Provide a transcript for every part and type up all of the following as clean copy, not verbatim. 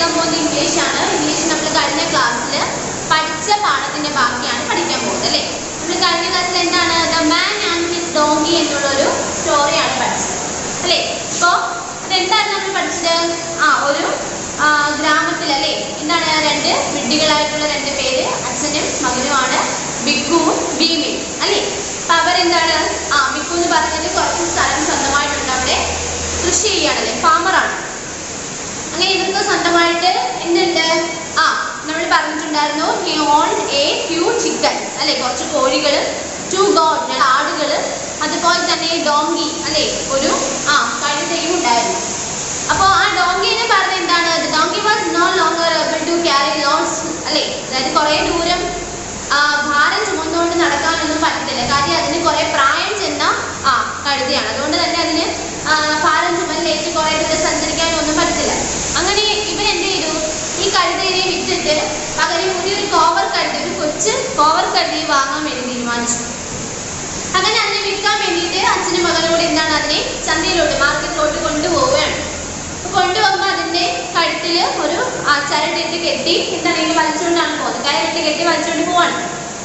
പഠിക്കാൻ പോകുന്നത് ഇംഗ്ലീഷാണ്. ഇംഗ്ലീഷ് നമ്മൾ കഴിഞ്ഞ ക്ലാസ്സിൽ പഠിച്ച പാഠത്തിന്റെ ബാക്കിയാണ് പഠിക്കാൻ പോകുന്നത് അല്ലേ. നമ്മൾ കഴിഞ്ഞ ക്ലാസ്സിൽ എന്താണ് the man and his donkey എന്നുള്ളൊരു സ്റ്റോറിയാണ് പഠിച്ചത് അല്ലേ. അപ്പോൾ അതെന്താണ് നമ്മൾ പഠിച്ചത്? ഒരു ഗ്രാമത്തിൽ അല്ലേ എന്താണ് രണ്ട് വിഡ്ഢികളായിട്ടുള്ള രണ്ട് പേര് അച്ഛനും മകനുമാണ്, ബിക്കുവും ഭീമയും അല്ലേ. അപ്പൊ അവരെന്താണ് ബിക്കു എന്ന് പറഞ്ഞിട്ട് കുറച്ച് സ്ഥലം സ്വന്തമായിട്ടുണ്ട്, അവിടെ കൃഷി ചെയ്യാണല്ലേ, ഫാമറാണ്. അങ്ങനെ ഇവർക്ക് സ്വന്തമായിട്ട് എന്തുണ്ട്? നമ്മൾ പറഞ്ഞിട്ടുണ്ടായിരുന്നു he owned A few chickens അല്ലെ, കുറച്ച് കോഴികൾ, 2 goats ആടുകൾ, അതുപോലെ തന്നെ ഡോങ്കി അല്ലെ, ഒരു കഴുതയും ഉണ്ടായിരുന്നു. അപ്പോൾ ആ ഡോങ്കി എന്ന് പറഞ്ഞത് എന്താണ്? Donkey was no longer able to carry loads അല്ലെ, അതായത് കുറേ ദൂരം ഭാരം ചുമന്നുകൊണ്ട് നടക്കാനൊന്നും പറ്റത്തില്ല. കാര്യം അതിന് കുറെ പ്രായം ചെന്ന കഴുതയാണ്, അതുകൊണ്ട് തന്നെ അതിന് ഭാരം ചുമലിലേറ്റ് കുറെ ദൂരം സഞ്ചരിക്കാനൊന്നും പറ്റത്തില്ല. അങ്ങനെ ഇവരെന്ത് ചെയ്തു? ഈ കഴുതയെ വിറ്റിട്ട് പകരം ഒരു കോവർ കഴുത, ഒരു കൊച്ചു കോവർ കഴുതയെ വാങ്ങാൻ വേണ്ടി തീരുമാനിച്ചു. അങ്ങനെ അതിനെ വിൽക്കാൻ വേണ്ടിയിട്ട് അച്ഛനും മകനും കൂടെ എന്താണ് അതിനെ ചന്തയിലോട്ട് മാർക്കറ്റിലോട്ട് കൊണ്ടുപോവുകയാണ്. കൊണ്ടുപോകുമ്പോൾ അതിന്റെ കഴുത്തില് ഒരു ചരടിട്ട് കെട്ടി എന്താണ് ഇങ്ങനെ വലിച്ചുകൊണ്ടാണ് പോകുന്നത്, കയറിട്ട് കെട്ടി വലിച്ചുകൊണ്ട് പോവാണ്.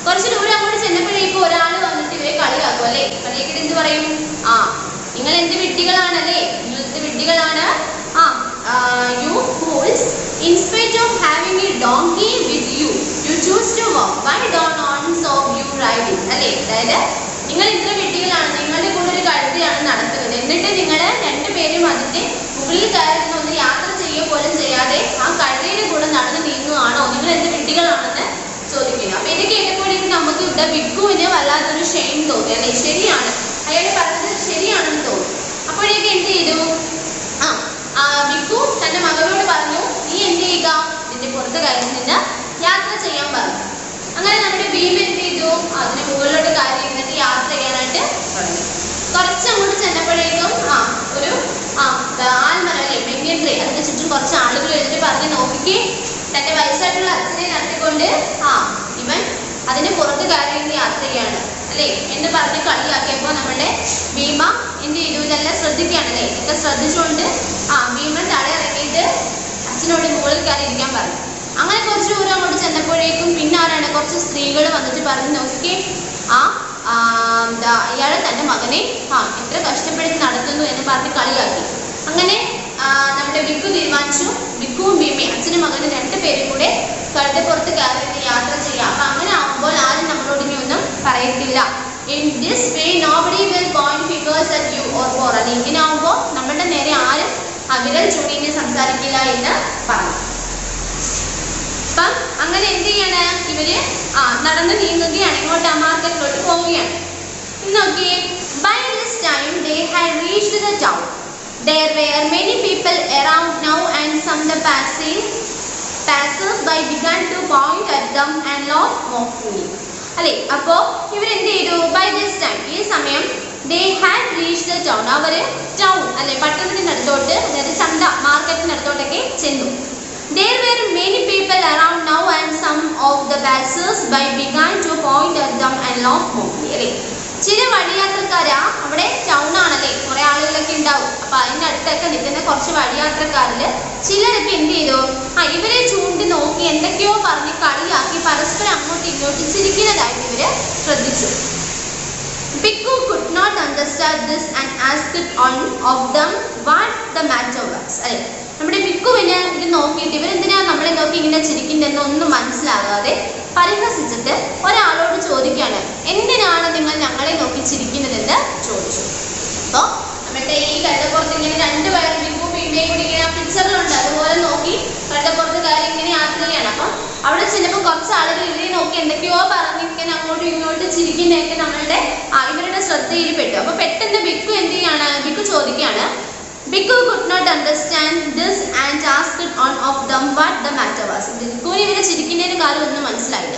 കുറച്ച് ദൂരം അങ്ങോട്ട് ചെന്നപ്പോഴേക്കും ഒരാൾ വന്നിട്ട് ഇവരെ കളിയാക്കും അല്ലേ. കളിയാക്കിട്ട് എന്ത് പറയും? നിങ്ങൾ എന്ത് വിഡ്ഢികളാണല്ലേ, നിങ്ങൾ എന്ത് വിഡ്ഢികളാണ്, you fools, in spite of having a donkey with you, you choose to walk. Why don't none of you ride it? അല്ലേ, അതായത് നിങ്ങൾ ഇത്ര വിഡ്ഢികളാണ്, നിങ്ങളുടെ കൂടെ ഒരു കഴുതയാണ് നടക്കുന്നത്, എന്നിട്ട് നിങ്ങൾ രണ്ടുപേരും അതിന്റെ മുകളിൽ കയറുന്ന ഒന്ന് യാത്ര ചെയ്യുക പോലും ചെയ്യാതെ ആ കഴുതയുടെ കൂടെ നടന്ന് നീങ്ങുകയാണോ? നിങ്ങൾ എന്ത് വിഡ്ഢികളാണെന്ന് ചോദിക്കുന്നു. അപ്പൊ ഇത് കേട്ടപ്പോഴേക്കും നമുക്ക് ഇവിടെ ബിക്കുവിന് വല്ലാത്തൊരു ഷെയിം തോന്നി അല്ലെ. ശരിയാണ്, അയാൾ പറഞ്ഞത് ശരിയാണെന്ന് തോന്നി. അപ്പോഴേക്കും എന്ത് ചെയ്തു? ബിക്കു തന്റെ മകളോട് പറഞ്ഞു, നീ എന്ത് ചെയ്യുക, ഇതിന്റെ പുറത്ത് കയറി നിന്ന് യാത്ര ചെയ്യാൻ പറഞ്ഞു. അങ്ങനെ നമ്മുടെ ഭീമ എന്ത് ചെയ്തു? അതിന് മുകളിലോട്ട് കയറി നിന്നിട്ട് യാത്ര ചെയ്യാനായിട്ട് തുടങ്ങി. കുറച്ചങ്ങോട്ട് ചെന്നപ്പോഴേക്കും ഒരു ആൽമരം അല്ലെ, മെങ്ങിയ ട്രീ, അതിന് ചുറ്റും കുറച്ച് ആളുകൾ എഴുതി പറഞ്ഞ് നോക്കിക്കേ, തന്റെ വയസ്സായിട്ടുള്ള അച്ഛനെ നടത്തിക്കൊണ്ട് ഇവൻ അതിന് പുറത്ത് കയറി നിന്ന് യാത്ര ചെയ്യാണ് അല്ലേ എന്ന് പറഞ്ഞ് കളിയാക്കിയപ്പോ നമ്മുടെ ഭീമ എന്ത് ചെയ്തു? ഇതെല്ലാം ശ്രദ്ധിക്കുകയാണല്ലേ. ഇതൊക്കെ ശ്രദ്ധിച്ചുകൊണ്ട് ഭീമൻ തട ഇറങ്ങിയിട്ട് അച്ഛനോട് മുകളിൽ കയറി ഇരിക്കാൻ പറഞ്ഞു. അങ്ങനെ കുറച്ച് ദൂരം അങ്ങോട്ട് ചെന്നപ്പോഴേക്കും പിന്നെ ആരാണ്? കുറച്ച് സ്ത്രീകൾ വന്നിട്ട് പറഞ്ഞു, നോക്കിക്കേ, ഇയാളെ തന്റെ മകനെ എത്ര കഷ്ടപ്പെടുത്തി നടത്തുന്നു എന്ന് പറഞ്ഞ് കളിയാക്കി. അങ്ങനെ നമ്മുടെ ബിക്കു തീരുമാനിച്ചു, ബിക്കുവും ഭീമയും അച്ഛനും മകനും രണ്ടുപേരും കൂടെ കഴുതപ്പുറത്ത് കയറി യാത്ര ചെയ്യാം. അപ്പൊ അങ്ങനെ ആവുമ്പോൾ ആരും നമ്മളോട് ഇനി ഒന്നും പറയത്തില്ല. In this way nobody will point fingers at you or for. അത് ഇങ്ങനെ ആവുമ്പോൾ നമ്മളുടെ നേരെ ആരും വിരൽ ചൂണ്ടി സംസാരിക്കില്ല എന്ന് പറഞ്ഞു. അപ്പം അങ്ങനെ എന്ത് ചെയ്യാണ്? ഇവര് നടന്ന് നീങ്ങുകയാണ്, ഇങ്ങോട്ട് മാർക്കറ്റിലോട്ട് പോവുകയാണ്. നോക്കിയേ, by this time they had reached the town. There were many people around now and some the passers-by began to point at them and laugh mockingly. അല്ലേ, അപ്പോ ഇവരെന്ത് ചെയ്തു? ബൈ ദിസ് ടൈം, ഈ സമയം they had reached the town, അവര് town അല്ലെ പട്ടണത്തിനടുത്തോട്ട്, അതായത് ചന്ത മാർക്കറ്റിനടുത്തോട്ടൊക്കെ ചെന്നു. There were many people around now and some of the passers-by began to point at them and laugh mockingly. അല്ലേ, ചില വഴിയാത്രക്കാരാ, അവിടെ ടൗൺ ആണല്ലേ, കുറെ ആളുകളൊക്കെ ഉണ്ടാവും. അപ്പൊ അതിന്റെ അടുത്തൊക്കെ നിൽക്കുന്ന കുറച്ച് വഴിയാത്രക്കാരില് ചിലരൊക്കെ എന്ത് ചെയ്തു? ഇവരെ ചൂണ്ടി നോക്കി എന്തൊക്കെയോ പറഞ്ഞ് കളിയാക്കി പരസ്പരം അങ്ങോട്ടും ഇങ്ങോട്ടും ചിരിക്കുന്നതായിട്ട് ഇവര് ശ്രദ്ധിച്ചു. Bikku could not understand this and asked one of them what the matter was. അല്ലെ, നമ്മുടെ ബിക്കുവിന് ഇത് നോക്കിയിട്ട് ഇവരെന്തിനാ നമ്മളെ നോക്കി ഇങ്ങനെ ചിരിക്കുന്നതെന്നൊന്നും മനസ്സിലാകാതെ പരിഹസിച്ചിട്ട് ഒരാളോട് ചോദിക്കാണ്, എന്തിനാണ് നിങ്ങൾ ഞങ്ങളെ നോക്കി ചിരിക്കുന്നതെന്ന് ചോദിച്ചു. അപ്പോൾ നമ്മുടെ ഈ കഴുതപ്പുറത്ത് ഇങ്ങനെ രണ്ടുപേരും ബിക്കു ഭീമയും കൂടി ഇങ്ങനെ പിക്ചറിലുണ്ട്, അതുപോലെ നോക്കി കഴുതപ്പുറത്ത് കയറി ഇങ്ങനെ യാത്ര ചെയ്യാണ്. അപ്പം അവിടെ ചെന്നപ്പോൾ കുറച്ച് ആളുകൾ ഇവരെ നോക്കി എന്തൊക്കെയോ പറഞ്ഞ് ഇങ്ങനെ അങ്ങോട്ടും ഇങ്ങോട്ടും ചിരിക്കുന്നതൊക്കെ നമ്മളുടെ ഇവരുടെ ശ്രദ്ധയിൽ പെട്ടു. അപ്പൊ പെട്ടെന്ന് ബിക്കു എന്ത് ചെയ്യാണ്? ബിക്കു ചോദിക്കുകയാണ്. Bikku could not understand this and asked one of them what the matter was. ബിക്കുവിന് ഇവരെ ചിരിക്കുന്നതിന് കാര്യം ഒന്നും മനസ്സിലായില്ല.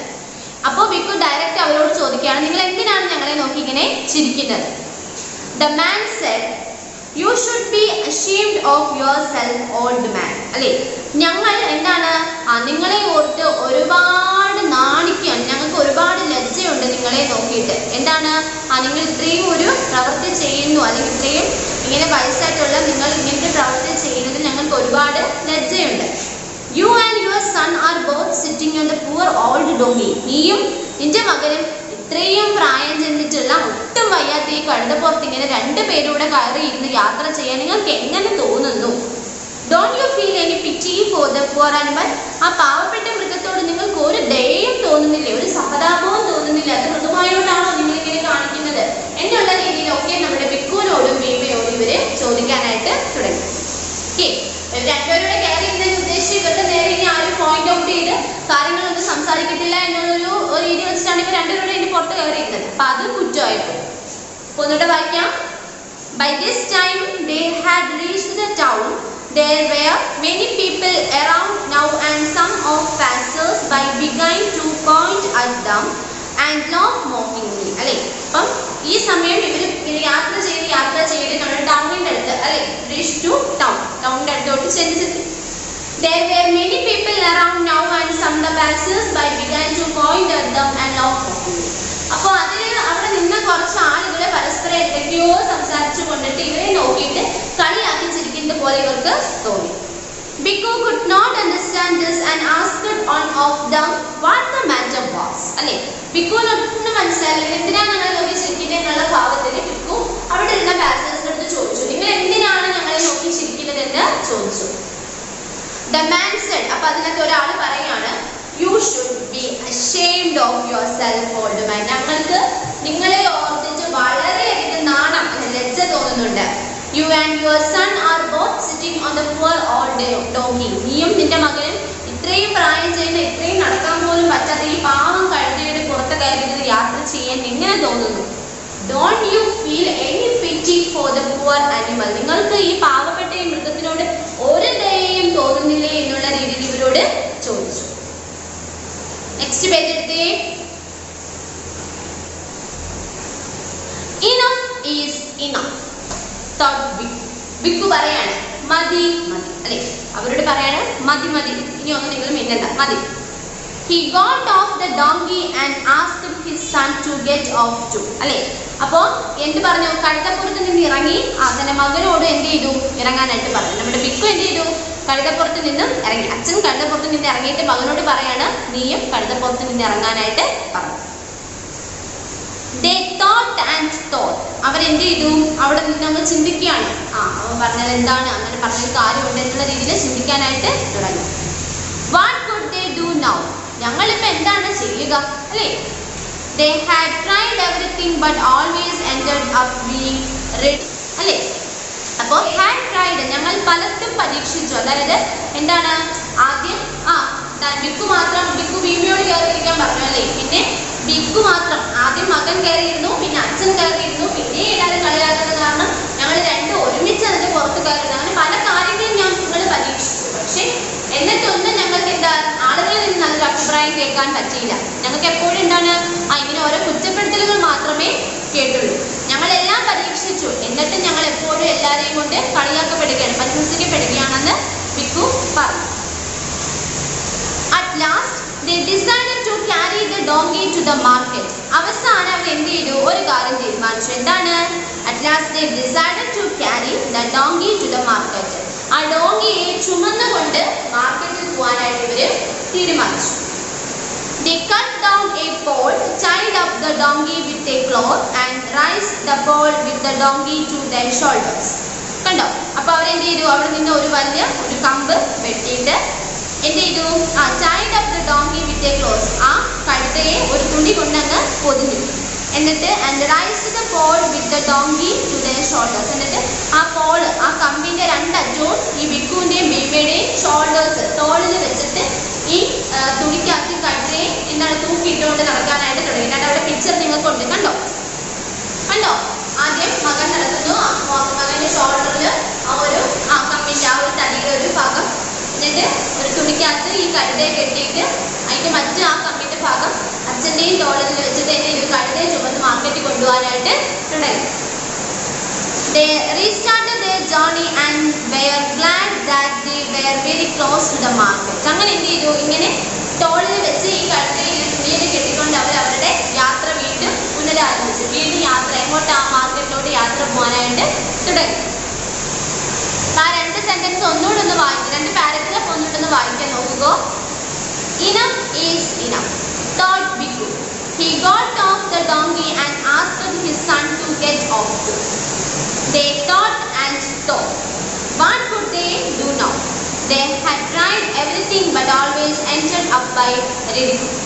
അപ്പോൾ ബിക്കു ഡയറക്റ്റ് അവരോട് ചോദിക്കുകയാണ്, നിങ്ങൾ എന്തിനാണ് ഞങ്ങളെ നോക്കി ഇങ്ങനെ ചിരിക്കുന്നത്? The man said, you should be ashamed of yourself, old man. അല്ലേ, ഞങ്ങൾ എന്താണ് നിങ്ങളെ ഓർത്ത് ഒരുപാട് നാണിക്കുകയാണ്, ഞങ്ങൾക്ക് ഒരുപാട് ലജ്ജയുണ്ട് നിങ്ങളെ നോക്കിയിട്ട്. എന്താണ് നിങ്ങൾ ഇത്രയും ഒരു പ്രവൃത്തി ചെയ്യുന്നു, അല്ലെങ്കിൽ ഇത്രയും ഇങ്ങനെ വയസ്സായിട്ടുള്ള നിങ്ങൾ ഇങ്ങനത്തെ പ്രവൃത്തി ചെയ്യുന്നതിൽ ഞങ്ങൾക്ക് ഒരുപാട് ലജ്ജയുണ്ട്. You and your son are both sitting on the poor old donkey. നീയും നിന്റെ മകനും ഇത്രയും പ്രായം ചെന്നിട്ടുള്ള ഒട്ടും വയ്യാത്ത ഈ കഴുതപ്പുറത്ത് ഇങ്ങനെ രണ്ടുപേരൂടെ കയറി ഇരുന്ന് യാത്ര ചെയ്യാൻ നിങ്ങൾക്ക് എങ്ങനെ തോന്നുന്നു? Don't you feel any pity for the poor animal? ആ പാവപ്പെട്ട മൃഗത്തോട് നിങ്ങൾക്ക് ഒരു ദയയും തോന്നുന്നില്ലേ, ഒരു സഹതാപവും തോന്നുന്നില്ല? അത് മൃദുവായോണ്ടാണോ നിങ്ങൾ ഇങ്ങനെ കാണിക്കുന്നത് എന്നുള്ള രീതിയിലൊക്കെ നമ്മുടെ ബിക്കുവിനോടും ബീബയോടും ഇവര് ചോദിക്കാനായിട്ട് തുടങ്ങി. രണ്ടുപേരുടെ കയറി ഇരുന്നതിന് ഉദ്ദേശിച്ച് ഇവരുടെ നേരെ ഇനി ആരും പോയിന്റ് ഔട്ട് ചെയ്ത് കാര്യങ്ങളൊന്നും സംസാരിക്കത്തില്ല എന്നുള്ളൊരു രീതി വെച്ചിട്ടാണ് ഇവർ രണ്ടുപേരുടെ ഇനി പുറത്ത് കയറി ഇരുന്നത്. അപ്പൊ അത് കുറ്റമായിപ്പോ. ഒന്നുകൂടെ വായിക്കാം. By this time they had reached the town. There were many people around now and some of passers-by began to point at them and laugh mockingly. അല്ലേ, അപ്പം ഈ സമയം ഇവർ യാത്ര ചെയ്ത് നമ്മുടെ ടൗണിൻ്റെ അടുത്ത് അല്ലേ, reached to town, ടൗണിൻ്റെ അടുത്തോട്ട് ചെന്നെത്തി. There were many people around now and some of the passers-by began to point at them and laugh mockingly. അപ്പോൾ അവിടെ നിന്ന കുറച്ച് ആളുകളെ പരസ്പരം എന്തൊക്കെയോ സംസാരിച്ചു കൊണ്ടിട്ട് ഇവരെ നോക്കിയിട്ട് കളിയാക്കി ചിരിക്കുന്നത് പോലെ ഇവർക്ക് തോന്നി. Bikku could not understand this and asked one of them what the matter was. അല്ലേ, ബിക്കുവിനൊന്നും മനസ്സിലായില്ല എന്തിനാ ഞങ്ങളെ നോക്കി ചിരിക്കുന്നത് എന്നുള്ള ഭാവത്തിൽ ബിക്കു അവിടെ ഇരുന്ന പാസേഴ്സിന്റെ അടുത്ത് ചോദിച്ചു, നിങ്ങൾ എന്തിനാണ് ഞങ്ങളെ നോക്കി ചിരിക്കുന്നത് എന്ന് ചോദിച്ചു. The man said, അപ്പൊ അതിനകത്ത് ഒരാൾ പറയാണ്, You should be ashamed of yourself, old man. ഞങ്ങൾക്ക് നിങ്ങളെ ഓർത്തിട്ട് വളരെയധികം നാണം, ലജ്ജ തോന്നുന്നുണ്ട്. You and your son are both sitting on the poor old donkey. നീയും നിന്റെ മകനും ഇത്രയും പ്രായം ചെയ്യുന്ന ഇത്രയും നടക്കാൻ പോലും പറ്റാത്ത ഈ പാവം കഴുതയുടെ പുറത്ത് കയറിയിരുന്ന് യാത്ര ചെയ്യാൻ എങ്ങനെ തോന്നുന്നു? Don't you feel any pity for the poor animal? നിങ്ങൾക്ക് ഈ പാവപ്പെട്ട ഈ മൃഗത്തിനോട് ഒരു ദയയും തോന്നുന്നില്ലേ എന്നുള്ള രീതിയിൽ ഇവരോട് ചോദിച്ചു. നെക്സ്റ്റ് പേജ് എടുത്തേ. Enough is enough. ബിക്കു പറയാണ് മതി മതി, അല്ലെ, അവരോട് പറയാണ് മതി മതി, ഇനി ഒന്നും നിങ്ങൾ മിണ്ടണ്ട, മതി. He got off the donkey and asked his son to get off too. അല്ലെ, അപ്പോ എന്ത് പറഞ്ഞു? കഴുതപ്പുറത്ത് നിന്ന് ഇറങ്ങി തന്റെ മകനോട് എന്ത് ചെയ്തു? ഇറങ്ങാനായിട്ട് പറഞ്ഞു. നമ്മുടെ ബിക്കു എന്ത് ചെയ്തു? കഴുതപ്പുറത്ത് നിന്നും ഇറങ്ങി. അച്ഛൻ കഴുതപ്പുറത്ത് നിന്ന് ഇറങ്ങിയിട്ട് മകനോട് പറയാണ് നീയും കഴുതപ്പുറത്ത് നിന്ന് ഇറങ്ങാനായിട്ട് പറഞ്ഞു. They thought and thought. അവരെന്ത് ചെയ്തു? അവിടെ നിന്ന് അങ്ങ് ചിന്തിക്കുകയാണ്. അവൻ പറഞ്ഞത് എന്താണ്, അങ്ങനെ പറഞ്ഞൊരു കാര്യമുണ്ട് എന്നുള്ള രീതിയിൽ ചിന്തിക്കാനായിട്ട് തുടങ്ങി. What could they do now? ഞങ്ങളിപ്പോ എന്താണ് ചെയ്യുക, അല്ലേ? They had tried everything but always ended up being ready. അല്ലേ, അപ്പോൾ had tried, ഞങ്ങൾ പലതും പരീക്ഷിച്ചു. അതായത് എന്താണ്? ആദ്യം ബിക്കു ബീബിയോട് കയറിയിരിക്കാൻ പറഞ്ഞു, അല്ലേ? പിന്നെ ബിക്കു മാത്രം, ആദ്യം മകൻ കയറിയിരുന്നു, പിന്നെ അച്ഛൻ കയറിയിരുന്നു, പിന്നെ എല്ലാവരും കളിയാക്കുന്നത് കാരണം ഞങ്ങൾ രണ്ടും ഒരുമിച്ച് അതിന്റെ പുറത്ത് കയറുന്നു. അങ്ങനെ പല കാര്യങ്ങളും ഞങ്ങൾ പരീക്ഷിച്ചു. പക്ഷെ എന്നിട്ടൊന്നും ഞങ്ങൾക്ക് എന്താ ആളുകളിൽ നിന്ന് നല്ലൊരു അഭിപ്രായം കേൾക്കാൻ പറ്റിയില്ല. ഞങ്ങൾക്ക് എപ്പോഴും എന്താണ് ഇങ്ങനെ ഓരോ കുറ്റപ്പെടുത്തലുകൾ മാത്രമേ കേട്ടുള്ളൂ. ഞങ്ങളെല്ലാം പരീക്ഷിച്ചു, എന്നിട്ടും ഞങ്ങൾ എപ്പോഴും എല്ലാവരെയും കൊണ്ട് കളിയാക്കപ്പെടുകയാണ്, പരിഹസിക്കപ്പെടുകയാണെന്ന് ബിക്കു പറഞ്ഞു. At last they decided to carry the donkey to the market. അവസാനം അവർ എന്ത് ചെയ്തു? ഒരു കാര്യം തീരുമാനിച്ചു. എന്താണ്? At last they decided to carry the donkey to the market. ആ ഡോങ്കിയെ ചുമന്നുകൊണ്ട് മാർക്കറ്റിൽ പോകാനായിട്ട് ഇവര് തീരുമാനിച്ചു. They cut down a pole, tied up the donkey with a cloth and raised the pole with the donkey to their shoulders. കണ്ടോ? അപ്പൊ അവരെന്ത് ചെയ്തു? അവിടെ നിന്ന് ഒരു വലിയ ഒരു കമ്പ് വെട്ടിയിട്ട് എന്ത് ചെയ്തു? tied up the donkey with a cloth. ആ കഴുതയെ ഒരു തുണി കൊണ്ടങ്ങ് പൊതിഞ്ഞു. എന്നിട്ട് and raised the pole with the donkey to their shoulders. എന്നിട്ട് ആ പോള്, ആ കമ്പിന്റെ രണ്ടറ്റവും ഈ ബിക്കുവിന്റെയും ബീബയുടെയും ഷോൾഡേഴ്സ്, തോളിൽ വെച്ചിട്ട് ഈ തുണിക്കകത്ത് കഴുതയെ എന്താണ് തൂക്കിയിട്ടുകൊണ്ട് നടക്കാനായിട്ട് തുടങ്ങി. എന്നിട്ട് അവിടെ പിക്ചർ നിങ്ങൾക്കുണ്ട്, കണ്ടോ? കണ്ടോ? ആദ്യം മകൻ നടക്കുന്നു, മകന്റെ ഷോൾഡറിൽ ആ കമ്പിന്റെ ആ ഒരു തടിയുടെ ഒരു ഭാഗം, എന്നിട്ട് ഒരു തുണിക്കകത്ത് ഈ കഴുതയെ കെട്ടിയിട്ട് അതിന്റെ മറ്റ് ആ കമ്പിന്റെ ഭാഗം അച്ഛൻ്റെയും തോളിൽ വെച്ചിട്ട് എന്നെ ഈ കഴുതയെ ചുമന്ന് മാർക്കറ്റിൽ കൊണ്ടുപോകാനായിട്ട് തുടങ്ങി. They restarted their journey and were glad that they were very close to the market. അങ്ങനെ എന്ത് ചെയ്തു? ഇങ്ങനെ തോളിൽ വെച്ച് ഈ കഴുതയെ തുണിയിൽ കെട്ടിക്കൊണ്ട് അവർ അവരുടെ യാത്ര വീണ്ടും പുനരാരംഭിച്ചു. വീണ്ടും യാത്ര എങ്ങോട്ട്? ആ മാർക്കറ്റിലോട്ട് യാത്ര പോകാനായിട്ട് തുടങ്ങി. ആ രണ്ട് സെന്റൻസ് ഒന്നുകൂടെ ഒന്ന് വായിക്കും, രണ്ട് പാരഗ്രാഫ് ഒന്നുകൂടെ വായിക്കാൻ നോക്കുക. Enough is enough, thought Bhikkhu. He got off the donkey and asked his son to get off too. They thought and thought. What could they do now? They had tried everything but always ended up by ridicule.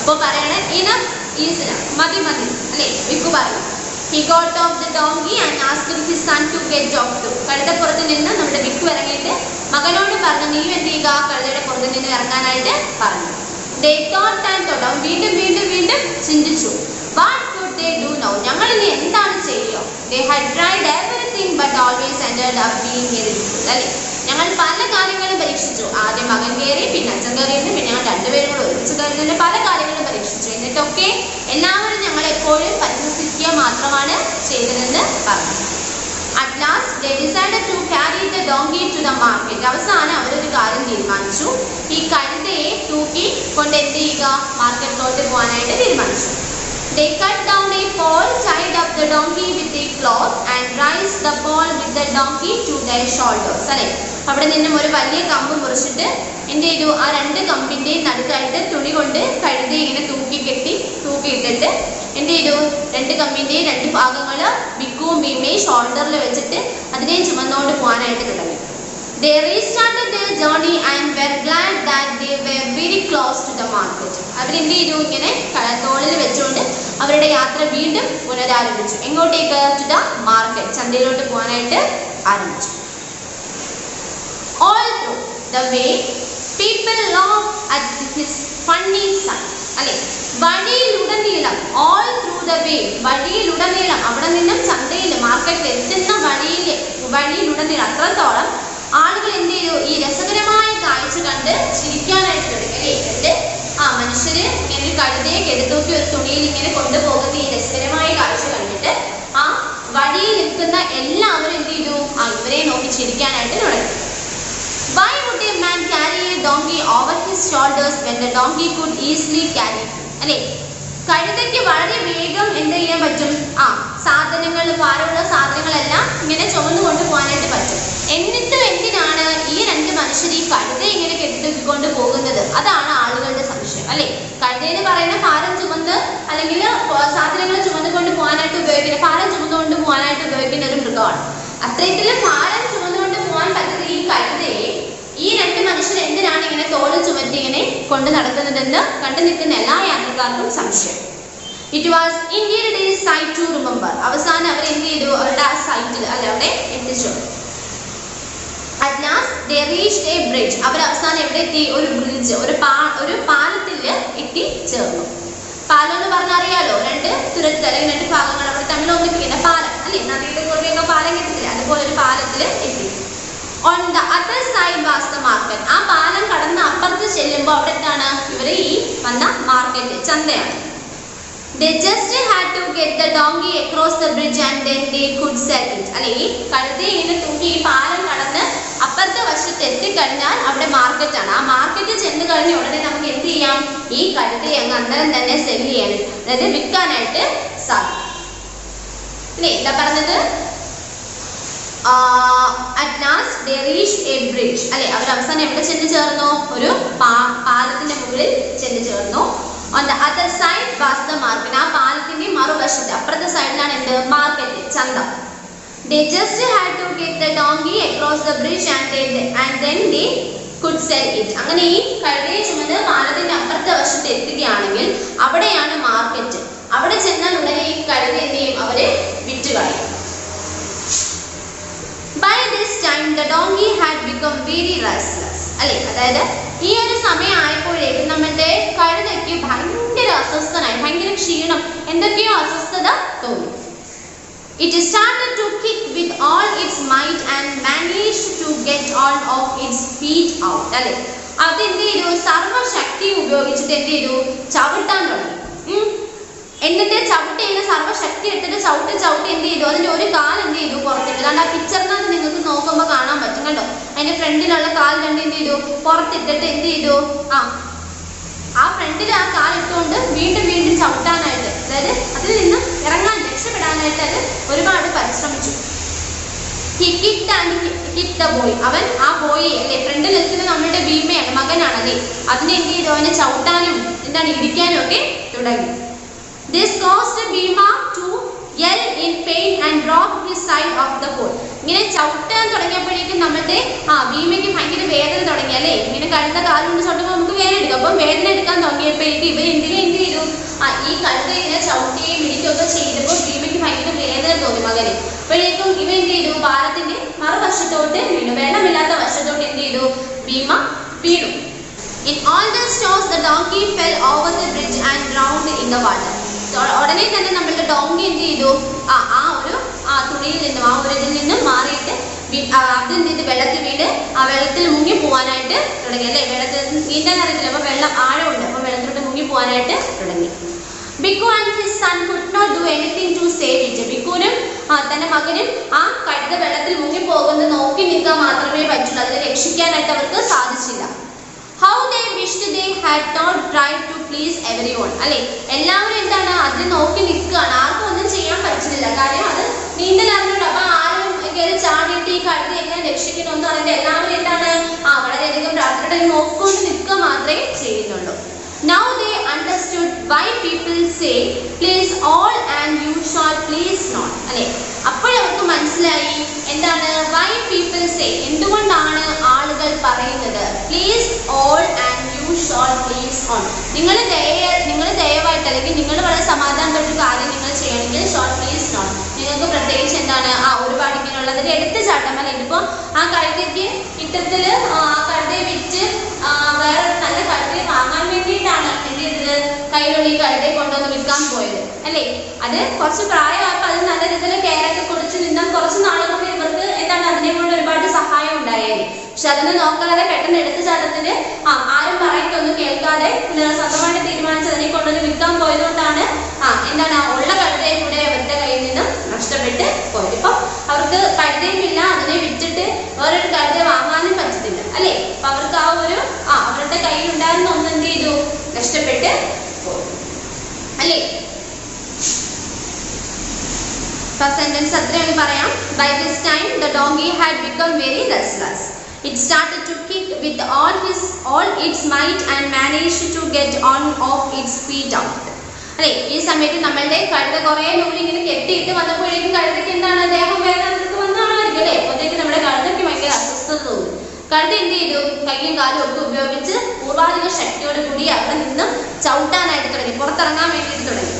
അപ്പോൾ പറയണേ enough is enough. മതി മതി അല്ലേ? Bhikkhu പറഞ്ഞു. He got off the donkey and asked his son to get off too. കഴുതപ്പുറത്ത് നിന്ന് നമ്മുടെ Bhikkhu ഇറങ്ങിയിട്ട് മകനോട് പറഞ്ഞു നീ എന്ത് ചെയ്യുക കഴുതയുടെ പുറത്ത് നിന്ന് ഇറങ്ങാനായിട്ട് പറഞ്ഞു. They thought and thought. അവൻ വീണ്ടും വീണ്ടും വീണ്ടും ചിന്തിച്ചു. What could they do now? ഞങ്ങൾ ഇനി എന്താണ് ചെയ്യുക? They had tried everything but always ended up being ridiculed. അല്ലേ? ഞങ്ങൾ പല കാര്യങ്ങളും പരീക്ഷിച്ചു. ആദ്യം മകൻ കയറി, പിന്നെ അച്ഛൻ കയറിയിരുന്നു, പിന്നെ ഞങ്ങൾ രണ്ടുപേരും കൂടെ ഒരുമിച്ച് കയറുന്നതിന്റെ പല കാര്യങ്ങളും പരീക്ഷിച്ചു. എന്നിട്ടൊക്കെ എല്ലാവരും ഞങ്ങൾ എപ്പോഴും പരിഹസിക്കുക മാത്രമാണ് ചെയ്തതെന്ന് പറഞ്ഞു. At last they decided to carry the donkey to the market. അവസാനം അവരൊരു കാര്യം തീരുമാനിച്ചു. ഈ കഴുതയെ തൂക്കി കൊണ്ട് എന്ത് ചെയ്യുക? മാർക്കറ്റിലോട്ട് പോകാനായിട്ട് തീരുമാനിച്ചു. They cut down a pole, tied up the donkey with a cloth and raised the pole with the donkey to their shoulders. അല്ലേ? അവിടെ നിന്നും ഒരു വലിയ കമ്പ് മുറിച്ചിട്ട് എന്ത് ചെയ്തു? ആ രണ്ട് കമ്പിന്റെയും നടുക്കായിട്ട് തുണി കൊണ്ട് കഴുതയെ ഇങ്ങനെ തൂക്കിയിട്ടിട്ട് എന്ത് ചെയ്തു? രണ്ട് കമ്പിന്റെയും രണ്ട് ഭാഗങ്ങള് ബിക്കുവും ഭീമയും ഷോൾഡറിൽ വെച്ചിട്ട് അതിനെ ചുമന്നുകൊണ്ട് പോകാനായിട്ട് തുടങ്ങി. They restarted their journey and were glad that they were very close to the market. അവരെന്ത് ചെയ്തു? ഇങ്ങനെ തോളിൽ വെച്ചുകൊണ്ട് അവരുടെ യാത്ര വീണ്ടും പുനരാരംഭിച്ചു. എങ്ങോട്ടേക്ക്? ടു ദ മാർക്കറ്റ്, ചന്തയിലോട്ട് പോകാനായിട്ട് ആരംഭിച്ചു. All through the way people laughed at his funny son. അല്ലെ? വഴിയിലുടനീളം, all through the way, വഴിയിലുടനീളം, അവിടെ നിന്നും ചന്തയിൽ മാർക്കറ്റിൽ എത്തുന്ന വഴിയിലുടനീളം അത്രത്തോളം ആളുകൾ എന്ത് ചെയ്തു? ഈ രസകരമായ കാഴ്ച കണ്ട് ചിരിക്കാനായിട്ട് തുടങ്ങി. അല്ലേ? മനുഷ്യര് ഇങ്ങനെ കഴുതയെ കെടുത്തൂക്കി ഒരു തുണിയിൽ ഇങ്ങനെ കൊണ്ടുപോകുന്ന ഈ രസകരമായ കാഴ്ച കണ്ടിട്ട് ആ വഴിയിൽ നിൽക്കുന്ന എല്ലാവരും എന്ത് ചെയ്തു? ഇവരെ നോക്കി ചിരിക്കാനായിട്ട് തുടങ്ങി. Why would a man carry a donkey over his shoulders when the donkey could easily carry him? അല്ലേ? കഴുതയ്ക്ക് വളരെ വേഗം എന്ത് ചെയ്യാൻ പറ്റും? സാധനങ്ങൾ, ഭാരമുള്ള സാധനങ്ങളെല്ലാം ഇങ്ങനെ ചുമന്നു കൊണ്ടുപോകാനായിട്ട് പറ്റും. എന്നിട്ടും എന്തിനാണ് ഈ രണ്ട് മനുഷ്യർ ഈ കഴുത ഇങ്ങനെ കെട്ടിത്തൂക്കിക്കൊണ്ട് പോകുന്നത്? അതാണ് ആളുകളുടെ സംശയം. അല്ലെ? കഴുത എന്ന് പറയുന്ന ഭാരം ചുമന്ന് അല്ലെങ്കിൽ സാധനങ്ങൾ ചുമന്നുകൊണ്ട് പോകാനായിട്ട് ഉപയോഗിക്കുന്ന, ഭാരം ചുമന്നുകൊണ്ട് പോകാനായിട്ട് ഉപയോഗിക്കുന്ന ഒരു മൃഗമാണ്. അത്തരത്തില് ഭാരം ചുമന്നുകൊണ്ട് പോകാൻ പറ്റുന്ന ഈ കഴുതയെ ഈ രണ്ട് മനുഷ്യർ എന്തിനാണ് ഇങ്ങനെ തോളിൽ ചുമത്തി ഇങ്ങനെ കൊണ്ട് നടക്കുന്നതെന്ന് കണ്ടു നിൽക്കുന്ന എല്ലാ യാത്രക്കാർക്കും സംശയം. ഇറ്റ് വാസ് ഇന്ത്യയുടെ സൈറ്റ് ടു റിമെമ്പർ. അവസാനം അവർ എന്ത് ചെയ്തു? അവരുടെ ആ സൈറ്റിൽ അവിടെ എത്തിച്ചു. At last they reached a bridge. അവർ അവസാനം എവിടെ എത്തി? ഒരു ബ്രിഡ്ജ്, ഒരു പാലത്തിൽ എത്തിച്ചേർന്നു. പാലം എന്ന് പറഞ്ഞാൽ അറിയാലോ, രണ്ട് തുരത്ത് അല്ലെങ്കിൽ രണ്ട് ഭാഗങ്ങൾ അവിടെ തമ്മിൽ ഒന്നിപ്പിക്കുന്ന പാലം. അല്ലെ? നദിയുടെ കുറുകെയൊക്കെ പാലം കിട്ടില്ല, അതുപോലെ ഒരു പാലത്തിൽ എത്തി. On the other side was the market. ആ പാലം കടന്ന് അപ്പുറത്ത് ചെല്ലുമ്പോൾ അവിടെ എന്താണ്? ഇവര് ഈ വന്ന market, ചന്തയാണ്. They just had to get the donkey across the bridge and then they could sell it. അല്ലെ? ഈ കഴുതയെ ഇങ്ങനെ തൂക്കി ഈ പാലം കടന്ന് അപ്പുറത്തെ വശത്ത് എത്തിക്കഴിഞ്ഞാൽ അവിടെ മാർക്കറ്റാണ്. ആ മാർക്കറ്റിൽ ചെന്ന് കഴിഞ്ഞ ഉടനെ നമുക്ക് എന്ത് ചെയ്യാം? ഈ കഴുതയെ അങ്ങ് അന്നേരം തന്നെ സെൽ ചെയ്യാൻ, അതായത് വിൽക്കാനായിട്ട് സാധിക്കും. അല്ലേ? എന്താ പറഞ്ഞത്? At last they reached a bridge. അല്ലെ? അവർ അവസാനം എവിടെ ചെന്ന് ചേർന്നു? ഒരു പാലത്തിന്റെ മുകളിൽ ചെന്ന് ചേർന്നു. On the other side was the market. ആ പാലത്തിന്റെ മറുവശത്ത് അപ്പുറത്തെ സൈഡിലാണ് എന്ത്? മാർക്കറ്റ്, ചന്ത. They just had to get the donkey across the bridge and then they could sell it. അങ്ങനെ ഈ കഴുതയെ ചുമന്ന് പാലത്തിന്റെ അപ്പുറത്തെ വശത്ത് എത്തുകയാണെങ്കിൽ അവിടെയാണ് മാർക്കറ്റ്. അവിടെ ചെന്നാൽ ഉടനെ ഈ കഴുത എന്ത് ചെയ്യും? അവര് വിറ്റുകളയും. By this time the donkey had become very restless. അല്ലെ? അതായത് ഈ ഒരു സമയം ആയപ്പോഴേക്കും നമ്മുടെ കഴുതയ്ക്ക് ഭയങ്കര അസ്വസ്ഥനായി, ഭയങ്കര ക്ഷീണം, എന്തൊക്കെയോ അസ്വസ്ഥത തോന്നി. It started to kick with all its might and managed to get all of its feet out. അല്ലെ? അത് എന്ത് ചെയ്തു? സർവശക്തി ഉപയോഗിച്ചിട്ട് എന്ത് ചെയ്തു? ചവിട്ടാൻ തുടങ്ങി. എന്നിട്ട് ചവിട്ടിങ്ങനെ സർവശക്തി എടുത്തിട്ട് ചവിട്ടി എന്ത് ചെയ്തു? അതിന്റെ ഒരു കാൽ എന്ത് ചെയ്തു? പുറത്തിട്ട്. അതുകൊണ്ട് ആ പിക്ചറിനകത്ത് നിങ്ങൾക്ക് നോക്കുമ്പോൾ കാണാൻ പറ്റും, കണ്ടോ? അതിന്റെ ഫ്രണ്ടിലുള്ള കാൽ രണ്ട് എന്ത് ചെയ്തു? പുറത്തിട്ടിട്ട് എന്ത് ചെയ്തു? ആ ഫ്രണ്ടിൽ ആ കാൽ ഇട്ടുകൊണ്ട് വീണ്ടും വീണ്ടും ചവിട്ടാനായിട്ട്, അതായത് അതിൽ നിന്ന് ഇറങ്ങാൻ, രക്ഷപ്പെടാനായിട്ട് അത് ഒരുപാട് പരിശ്രമിച്ചു. He kicked and hit the boy. അവൻ ആ ബോയ് അല്ലേ ഫ്രണ്ടിൽ നിൽക്കുന്ന നമ്മുടെ ഭീമയാണ്, മകനാണ് അല്ലേ, അതിനെ എന്ത് ചെയ്തു, അവനെ ചവിട്ടാനും എന്താണ് ഇടിക്കാനും ഒക്കെ തുടങ്ങി. This caused Bhima to yell in pain and drop his side of the pole. ഇങ്ങനെ ചവിട്ടാൻ തുടങ്ങിയപ്പോഴേക്കും നമ്മുടെ ഭീമയ്ക്ക് ഭയങ്കര വേദന തുടങ്ങി അല്ലേ, ഇങ്ങനെ കഴുത്ത കാലം കൊണ്ട് ചവിട്ടുമ്പോൾ നമുക്ക് വേദന എടുക്കും. അപ്പം വേദന എടുക്കാൻ തുടങ്ങിയപ്പോഴേക്കും ഇവർ എന്ത് ചെയ്തു, ഈ കഴുത ഇങ്ങനെ ചവിട്ടുകയും ഇടിക്കുകയൊക്കെ ചെയ്തപ്പോൾ ഭീമയ്ക്ക് ഭയങ്കര വേദന തോന്നി മകന്. അപ്പോഴേക്കും ഇവ എന്ത് ചെയ്തു, പാലത്തിന്റെ മറുവശത്തോട്ട് വീണു, വെള്ളമില്ലാത്ത വശത്തോട്ട് എന്ത് ചെയ്തു, ഭീമ വീണു. In all the storms the donkey fell over the bridge and drowned in the water. ഉടനെ തന്നെ നമ്മളുടെ ഡോങ്കി എന്ത് ചെയ്തു, ആ ഒരു തുണിയിൽ നിന്നും ആ ഒരു ഇതിൽ നിന്നും മാറിയിട്ട് അതിൽ നിന്ന് വെള്ളത്തിൽ വീണ് ആ വെള്ളത്തിൽ മുങ്ങി പോകാനായിട്ട് തുടങ്ങി അല്ലേ. വെള്ളത്തിൽ നീന്താൻ അറിയത്തില്ല, അപ്പൊ വെള്ളം ആഴമുണ്ട്, അപ്പൊ വെള്ളത്തിലോട്ട് മുങ്ങി പോകാനായിട്ട് തുടങ്ങി. Bhikkhu and his son could not do anything to save it. ബിക്കുവിനും തന്റെ മകനും ആ കഴുത വെള്ളത്തിൽ മുങ്ങി പോകുന്നത് നോക്കി നിൽക്കാൻ മാത്രമേ പറ്റുള്ളൂ, അതിനെ രക്ഷിക്കാനായിട്ട് അവർക്ക് സാധിച്ചില്ല. How they wished they had not tried to please everyone. അല്ലെ, എല്ലാവരും എന്താണ് അതിൽ നോക്കി നിൽക്കുകയാണ്, ആർക്കും ഒന്നും ചെയ്യാൻ പറ്റുന്നില്ല, കാര്യം അത് നീന്തൽ അറിഞ്ഞുണ്ട്. അപ്പൊ ആരും കയറി ചാടിയിട്ട് ഈ കഴുത എങ്ങനെ രക്ഷിക്കണമെന്ന് പറഞ്ഞിട്ട് എല്ലാവരും എന്താണ് വളരെയധികം പ്രാർത്ഥനയുടെ നോക്കിക്കൊണ്ട് നിൽക്കുക മാത്രമേ ചെയ്യുന്നുള്ളൂ. Now they understood why people say please all and you shall please not. അല്ലെ, അപ്പോഴവർക്ക് മനസ്സിലായി എന്താണ് why people say, എന്തുകൊണ്ടാണ് ആളുകൾ പറയുന്നത് please all and you shall please on. നിങ്ങൾ ദയവായിട്ട് അല്ലെങ്കിൽ നിങ്ങൾ വളരെ സമാധാനത്തോടെ കാര്യം നിങ്ങൾ ചെയ്യണമെങ്കിൽ shall please not. നിങ്ങൾക്ക് പ്രത്യേകിച്ച് എന്താണ് ഒരുപാട് ഇങ്ങനെയുള്ളതിന്റെ എടുത്തുചാട്ടം അല്ലെ. ഇതിപ്പോ ആ കഴുതയ്ക്ക് ഇത്തരത്തില് ആ കഴുതയെ വിറ്റ് വേറെ നല്ല കഴുതയെ വാങ്ങാൻ വേണ്ടിയിട്ടാണ് എന്ത് ചെയ്തത്, കയ്യിലുള്ള ഈ കഴുതയെ കൊണ്ടുവന്ന് വിൽക്കാൻ പോയത് അല്ലേ. അത് കുറച്ച് പ്രായമായപ്പോൾ അത് നല്ല രീതിയിൽ കെയറൊക്കെ കൊടുത്ത് നിന്നാൽ കുറച്ച് നാളുകൊണ്ട് ഇവർക്ക് എന്താണ് അതിനെ കൊണ്ട് ഒരുപാട് സഹായം ഉണ്ടായേനെ. പക്ഷെ അതൊന്നും നോക്കാതെ പെട്ടെന്ന് എടുത്തുചാട്ടത്തിന് ആരും പറയിട്ടൊന്നും കേൾക്കാതെ സ്വന്തമായിട്ട് തീരുമാനിച്ച് അതിനെ കൊണ്ടുവന്ന് വിൽക്കാൻ പോയതുകൊണ്ടാണ് എന്താണ് ഉള്ള കഴുതയെ കൂടെ അവരുടെ കയ്യിൽ നിന്നും നഷ്ടപ്പെട്ട് പോയത്. ഇപ്പൊ അവർക്ക് കഴുതയുമില്ല, അതിനെ വിറ്റിട്ട് വേറൊരു കഴുതയെ വാങ്ങാനും പറ്റത്തില്ല അല്ലേ. അപ്പൊ അവർക്ക് ആ ഒരു അവരുടെ കയ്യിൽ ഉണ്ടായിരുന്ന ഒന്ന് എന്ത് ചെയ്തു, നഷ്ടപ്പെട്ട് പോയി അല്ലേ. ഫസ്റ്റ് സെന്റൻസ് അത്രയാണ് പറയാം. By this time the donkey had become very restless. It started to kick with all its might and managed to get on off its feet out. അല്ലേ, ഈ സമയത്ത് നമ്മളുടെ കഴുത കുറെ നൂല് ഇങ്ങനെ കെട്ടിയിട്ട് വന്നപ്പോഴേക്കും കഴുതയ്ക്ക് എന്താണ് ദേഹം വേദന വന്നാണായിരിക്കും അല്ലേ. അപ്പോഴത്തേക്ക് നമ്മുടെ കഴുതയ്ക്ക് ഭയങ്കര അസ്വസ്ഥത തോന്നി. കഴുത എന്ത് ചെയ്തു, കൈയും കാലും ഒക്കെ ഉപയോഗിച്ച് പൂർവാധിക ശക്തിയോട് കൂടി അവിടെ നിന്ന് ചവിട്ടാനായിട്ട് തുടങ്ങി, പുറത്തിറങ്ങാൻ വേണ്ടിയിട്ട് തുടങ്ങി.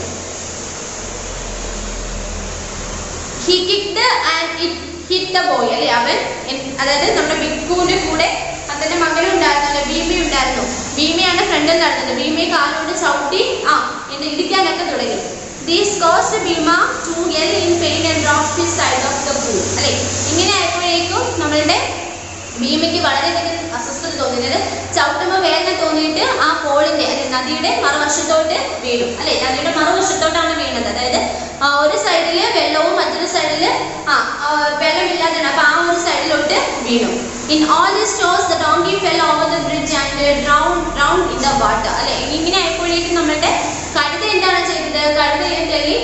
He kicked and it hit the boy. അല്ലേ, അവൻ അതായത് നമ്മുടെ ബിക്കുവിന്റെ കൂടെ അതിന്റെ മകനും ഉണ്ടായിരുന്നു, ഭീമയും ഉണ്ടായിരുന്നു. ഭീമയാണ് ഫ്രണ്ടിൽ നടന്നത്. ഭീമയെ കാലുകൊണ്ട് ചവിട്ടി ഇടിക്കാനൊക്കെ തുടങ്ങി. This caused Bhima to yell in pain and drop his side of the pool. അല്ലേ, ഇങ്ങനെ ആയപ്പോഴേക്കും നമ്മളുടെ ഭീമയ്ക്ക് വളരെയധികം അസ്വസ്ഥത തോന്നിയത്, ചവിട്ടുമ്പോൾ വേദന തോന്നിയിട്ട് ആ പോളിന്റെ നദിയുടെ മറുവശത്തോട്ട് വീണു അല്ലെ. നദിയുടെ മറുവശത്തോട്ടാണ് വീണത്, അതായത് ഒരു സൈഡില് വെള്ളവും മറ്റൊരു സൈഡില് വെള്ളമില്ലാതെ, അപ്പൊ ആ ഒരു സൈഡിലോട്ട് വീണു. In all these storms the donkey fell over the bridge and drowned in the water. അല്ലെ, ഇങ്ങനെ ആയപ്പോഴേക്കും നമ്മുടെ കഴുത എന്താണ് ചെയ്തത്, കഴുത തള്ളി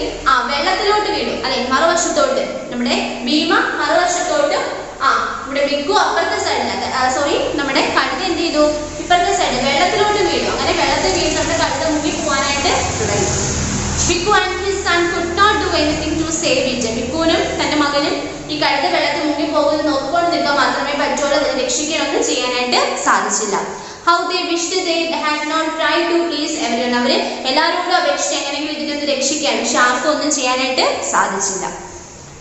വെള്ളത്തിലോട്ട് വീണു അല്ലെ, മറുവശത്തോട്ട്. നമ്മുടെ ഭീമ മറുവശത്തോട്ട്, നമ്മുടെ ബിക്കു അപ്പുറത്തെ സൈഡിലാണ്, സോറി നമ്മുടെ കഴുത എന്ത് ചെയ്തു, ഇപ്പുറത്തെ സൈഡ് വെള്ളത്തിലോട്ട് വീണു. അങ്ങനെ വെള്ളത്തിൽ വീണ് നമ്മുടെ കഴുത മുങ്ങി പോകാനായിട്ട് തുടങ്ങി. Bhikkhu and his son could not do anything to save it. ബിക്കുവിനും തന്റെ മകനും ഈ കഴുത വെള്ളത്തിൽ മുങ്ങി പോകുന്നത് നോക്കിക്കൊണ്ട് നിൽക്കാൻ മാത്രമേ പറ്റുള്ളൂ, അതിനെ രക്ഷിക്കാനൊന്നും ചെയ്യാനായിട്ട് സാധിച്ചില്ല. How they wished they had not tried to please everyone. അവര് എല്ലാവരോടും അപേക്ഷിച്ച് എങ്ങനെയെങ്കിലും ഇതിനൊന്ന് രക്ഷിക്കാൻ, പക്ഷെ ആർക്കും ഒന്നും ചെയ്യാനായിട്ട് സാധിച്ചില്ല.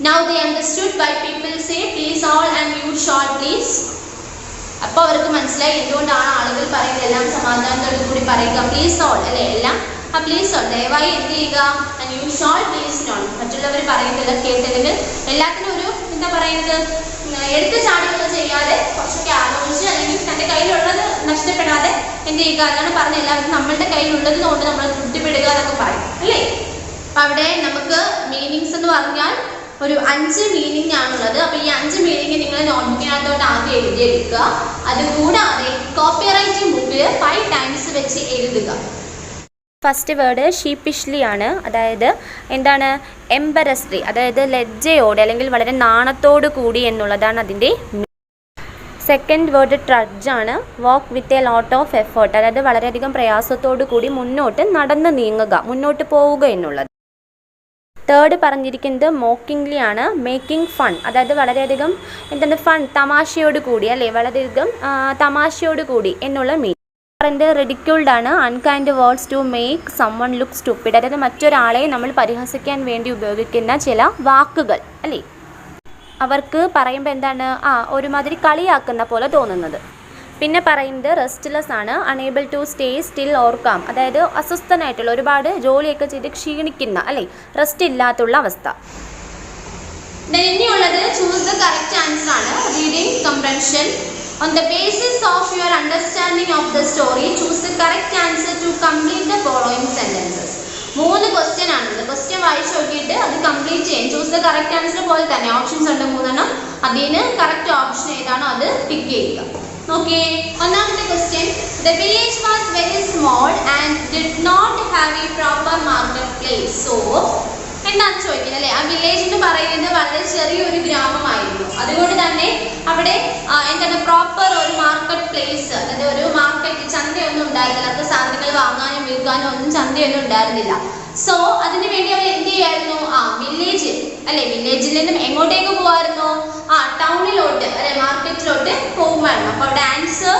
Now they understood why people say please all and you shall please. അപ്പൊ അവർക്ക് മനസ്സിലായി എന്തുകൊണ്ടാണ് ആളുകൾ പറയുന്നത് എല്ലാം സമാധാനത്തോടു കൂടി പറയുക പ്ലീസ് ഓൾ അല്ലെ, എല്ലാം പ്ലീസ് ഓൾ ദയവായി എന്ത് ചെയ്യുക, and you shawl please non. മറ്റുള്ളവർ പറയുന്നില്ല കേട്ടില്ലെങ്കിൽ എല്ലാത്തിനും ഒരു എന്താ പറയുന്നത്, എടുത്ത് ചാടുകൾ ചെയ്യാതെ കുറച്ചൊക്കെ ആലോചിച്ച് അല്ലെങ്കിൽ തന്റെ കയ്യിലുള്ളത് നഷ്ടപ്പെടാതെ എന്ത് ചെയ്യുക, അതാണ് പറഞ്ഞ എല്ലാവർക്കും നമ്മളുടെ കയ്യിലുള്ളത് കൊണ്ട് നമ്മൾ തൃപ്തിപ്പെടുക എന്നൊക്കെ പറയും അല്ലേ. അപ്പൊ അവിടെ നമുക്ക് മീനിങ്സ് എന്ന് പറഞ്ഞാൽ ഒരു 5 മീനിങ് ആണുള്ളത്. അപ്പൊ ഈ 5 മീനിങ് നിങ്ങൾ നോട്ട്ബുക്കിനകത്തോട്ട് ആദ്യം എഴുതിയെടുക്കുക. അതുകൂടാതെ കോപ്പി റൈറ്റിംഗ് ബുക്കിൽ 5 ടൈംസ് വെച്ച് എഴുതുക. ഫസ്റ്റ് വേർഡ് ഷീപ്പിഷ്ലി ആണ്, അതായത് എന്താണ് എംബരസ്ലി, അതായത് ലജ്ജയോടെ അല്ലെങ്കിൽ വളരെ നാണത്തോടു കൂടി എന്നുള്ളതാണ് അതിൻ്റെ സെക്കൻഡ് വേർഡ് ട്രഡ്ജ് ആണ്. Walk with a lot of effort, അതായത് വളരെയധികം പ്രയാസത്തോടു കൂടി മുന്നോട്ട് നടന്ന് നീങ്ങുക, മുന്നോട്ട് പോവുക എന്നുള്ളത്. തേർഡ് പറഞ്ഞിരിക്കുന്നത് മോക്കിംഗ്ലി ആണ്. മേക്കിംഗ് ഫൺ, അതായത് വളരെയധികം എന്താണ് ഫൺ, തമാശയോട് കൂടി അല്ലേ, വളരെയധികം തമാശയോട് കൂടി എന്നുള്ള മീനിങ്. റിഡിക്യൂൾഡ് ആണ്. Unkind words to make someone look stupid, അതായത് മറ്റൊരാളെ നമ്മൾ പരിഹസിക്കാൻ വേണ്ടി ഉപയോഗിക്കുന്ന ചില വാക്കുകൾ അല്ലേ, അവർക്ക് പറയുമ്പോൾ എന്താണ് ഒരുമാതിരി കളിയാക്കുന്ന പോലെ തോന്നുന്നത്. പിന്നെ പറയുന്നത് റെസ്റ്റ്ലെസ് ആണ്. Unable to stay still or calm, അതായത് അസ്വസ്ഥനായിട്ടുള്ള, ഒരുപാട് ജോലിയൊക്കെ ചെയ്ത് ക്ഷീണിക്കുന്ന അല്ലേ, റെസ്റ്റ് ഇല്ലാത്തുള്ള അവസ്ഥ. ഇനിയുള്ളത് ചൂസ് ദ കറക്റ്റ് ആൻസർ ആണ്. Reading കംപ്രൻഷൻ. On the basis of your understanding of the story, choose the correct answer to complete the following sentences. 3 question ആണ്. ക്വസ്റ്റ്യൻ വായിച്ചു നോക്കിയിട്ട് അത് കംപ്ലീറ്റ് ചെയ്യാം. ചൂസ് ദ കറക്റ്റ് ആൻസർ പോലെ തന്നെ ഓപ്ഷൻസ് ഉണ്ട് 3 അതിന് കറക്റ്റ് ഓപ്ഷൻ ഏതാണോ അത് ടിക്ക് ചെയ്യുക. നോക്കിയേ, ഒന്നാമത്തെ question. The village was very small and did not have a proper marketplace. So എന്താണ് ചോദിക്കുന്നത് അല്ലേ, ആ വില്ലേജ് എന്ന് പറയുന്നത് വളരെ ചെറിയൊരു ഗ്രാമമായിരുന്നു. അതുകൊണ്ട് തന്നെ അവിടെ എന്താണ് പ്രോപ്പർ ഒരു മാർക്കറ്റ് പ്ലേസ്, അതായത് ഒരു മാർക്കറ്റ്, ചന്തയൊന്നും ഉണ്ടായിരുന്നില്ല. അത്ര സാധനങ്ങൾ വാങ്ങാനും വിൽക്കാനും ഒന്നും ചന്തയൊന്നും ഉണ്ടായിരുന്നില്ല. സോ അതിനു വേണ്ടി അവർ എന്ത് ചെയ്യായിരുന്നു, വില്ലേജ് അല്ലെ, വില്ലേജിൽ നിന്നും എങ്ങോട്ടേക്ക് പോവായിരുന്നു, ടൗണിലോട്ട് അല്ലെ, മാർക്കറ്റിലോട്ട് പോകുമായിരുന്നു. അപ്പൊ അവിടെ answer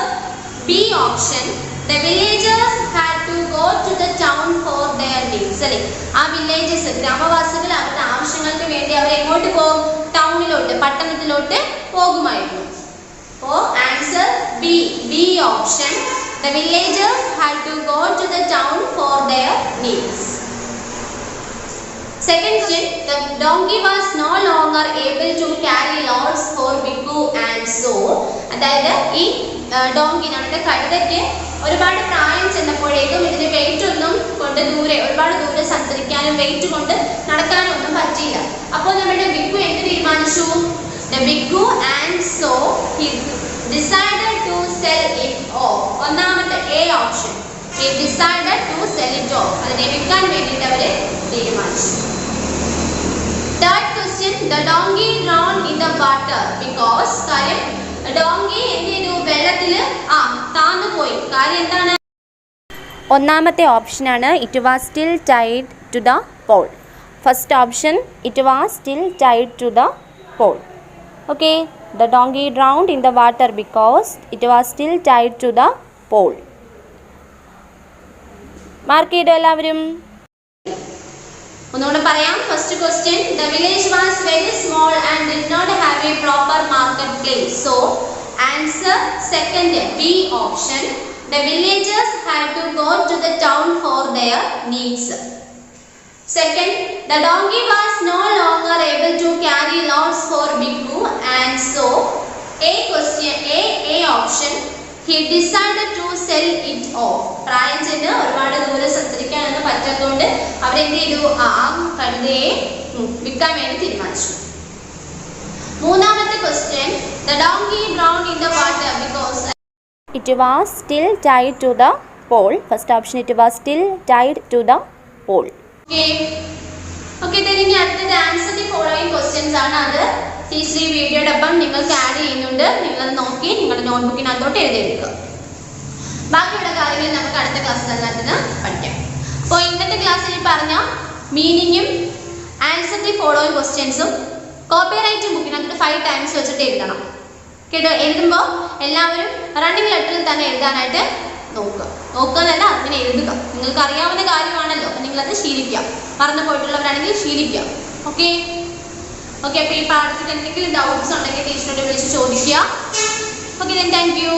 B option. The villagers had to go to the town for their needs. അല്ലേ, ആ വില്ലേജസ്, ഗ്രാമവാസികൾ അവരുടെ ആവശ്യങ്ങൾക്ക് വേണ്ടി അവർ എങ്ങോട്ട് പോകും, ടൗണിലോട്ട്, പട്ടണത്തിലോട്ട് പോകുമായിരുന്നു. അപ്പോൾ answer B option. The villagers had to go to the town for their needs. Second question. The donkey was no longer able to carry loads for Bhikkhu and so. അതായത് ഈ ഡോങ്കി, നമ്മുടെ കഴുതയ്ക്ക് ഒരുപാട് പ്രായം ചെന്നപ്പോഴേക്കും ഇതിന് വെയിറ്റ് ഒന്നും കൊണ്ട് ഒരുപാട് ദൂരെ സഞ്ചരിക്കാനും വെയിറ്റ് കൊണ്ട് നടക്കാനും ഒന്നും പറ്റിയില്ല. അപ്പോൾ നമ്മുടെ ബിക്കു എന്ത് തീരുമാനിച്ചു, Bhiku and so he decided to sell it off. ഒന്നാമത്തെ a option. he decided to sell it off, അതിനെ വിൽക്കാൻ വേണ്ടിയിട്ട് അവരെ തീരുമാനിച്ചു. Third question. The donkey drowned in the water because കാര്യം ഡോങ്കി എന്ത് ചെയ്തു, വെള്ളത്തിൽ താന്നു പോയി. കാര്യം എന്താണ്, ഒന്നാമത്തെ ഓപ്ഷനാണ് it was still tied to the pole. First option it was still tied to the pole. Okay, the donkey drowned in the water because it was still tied to the pole. Mark ചെയ്തോ എല്ലാവരും? ഒന്നുകൂടെ പറയാം. First question. The village was very small and did not have a proper marketplace. So answer second B option. The villagers had to go to the town for their needs. Second, the donkey was no longer able to carry loads for Bhikkhu and so A option. He decided to sell it off. പ്രായം ചെന്ന് ഒരുപാട് ദൂരെ സഞ്ചരിക്കാനൊന്നും പറ്റാത്തതുകൊണ്ട് അവരെന്ത് ചെയ്തു, കഴുതയെ വിൽക്കാൻ വേണ്ടി തീരുമാനിച്ചു. മൂന്നാമത്തെ question. The donkey drowned in the water because it was still tied to the pole. First option, it was still tied to the pole. Okay, then ഇനി അടുത്തത് ആൻസർ ദി ഫോളോയിങ് ക്വസ്റ്റ്യൻസ് ആണ്. അത് ടീച്ചർ ഈ വീഡിയോയുടെ ഒപ്പം നിങ്ങൾക്ക് add ചെയ്യുന്നുണ്ട്. നിങ്ങളത് നോക്കി നിങ്ങളുടെ നോട്ട്ബുക്കിനകത്തോട്ട് എഴുതിയെടുക്കുക. ബാക്കിയുള്ള കാര്യങ്ങൾ നമുക്ക് അടുത്ത ക്ലാസ്സിനകത്ത് പഠിക്കാം. അപ്പോൾ ഇന്നത്തെ ക്ലാസ്സിൽ പറഞ്ഞ മീനിങ്ങും ആൻസർ ദി ഫോളോയിങ് ക്വസ്റ്റ്യൻസും കോപ്പിറൈറ്റ് ബുക്കിനകത്ത് 5 ടൈംസ് വെച്ചിട്ട് എഴുതണം കേട്ടോ. എഴുതുമ്പോൾ എല്ലാവരും റണ്ണിങ് ലെറ്ററിൽ തന്നെ എഴുതാനായിട്ട് നോക്കുന്നല്ല, അങ്ങനെ എഴുതുക. നിങ്ങൾക്ക് അറിയാവുന്ന കാര്യമാണല്ലോ, അപ്പം നിങ്ങളത് ശീലിക്കാം. പറഞ്ഞു പോയിട്ടുള്ളവരാണെങ്കിൽ ശീലിക്കാം. ഓക്കെ, അപ്പോൾ ഈ പാഠത്തിൽ എന്തെങ്കിലും ഡൗട്ട്സ് ഉണ്ടെങ്കിൽ ടീച്ചറോട് വിളിച്ച് ചോദിക്കുക. Okay, then thank you.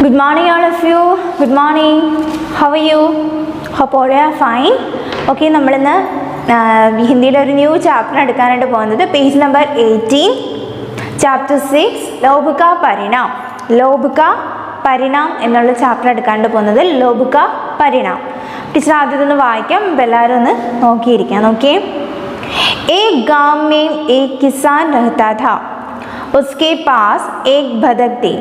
Good morning all of you. Good morning. How are you? Hope all are fine. Okay, നമ്മളിന്ന് ഹിന്ദിയുടെ ഒരു ന്യൂ ചാപ്റ്റർ എടുക്കാനായിട്ട് പോകുന്നത് പേജ് നമ്പർ 18 ചാപ്റ്റർ 6 ലോഭ് കാ പരിണാം എന്നുള്ള ചാപ്റ്റർ എടുക്കാനായിട്ട് പോകുന്നത് ലോഭ് കാ പരിണാം. ടീച്ചർ ആദ്യം ഒന്ന് വായിക്കാം, എല്ലാവരും ഒന്ന് നോക്കിയിരിക്കാം. നോക്കിയേ. एक गांव में एक किसान रहता था. उसके पास एक बतख थी.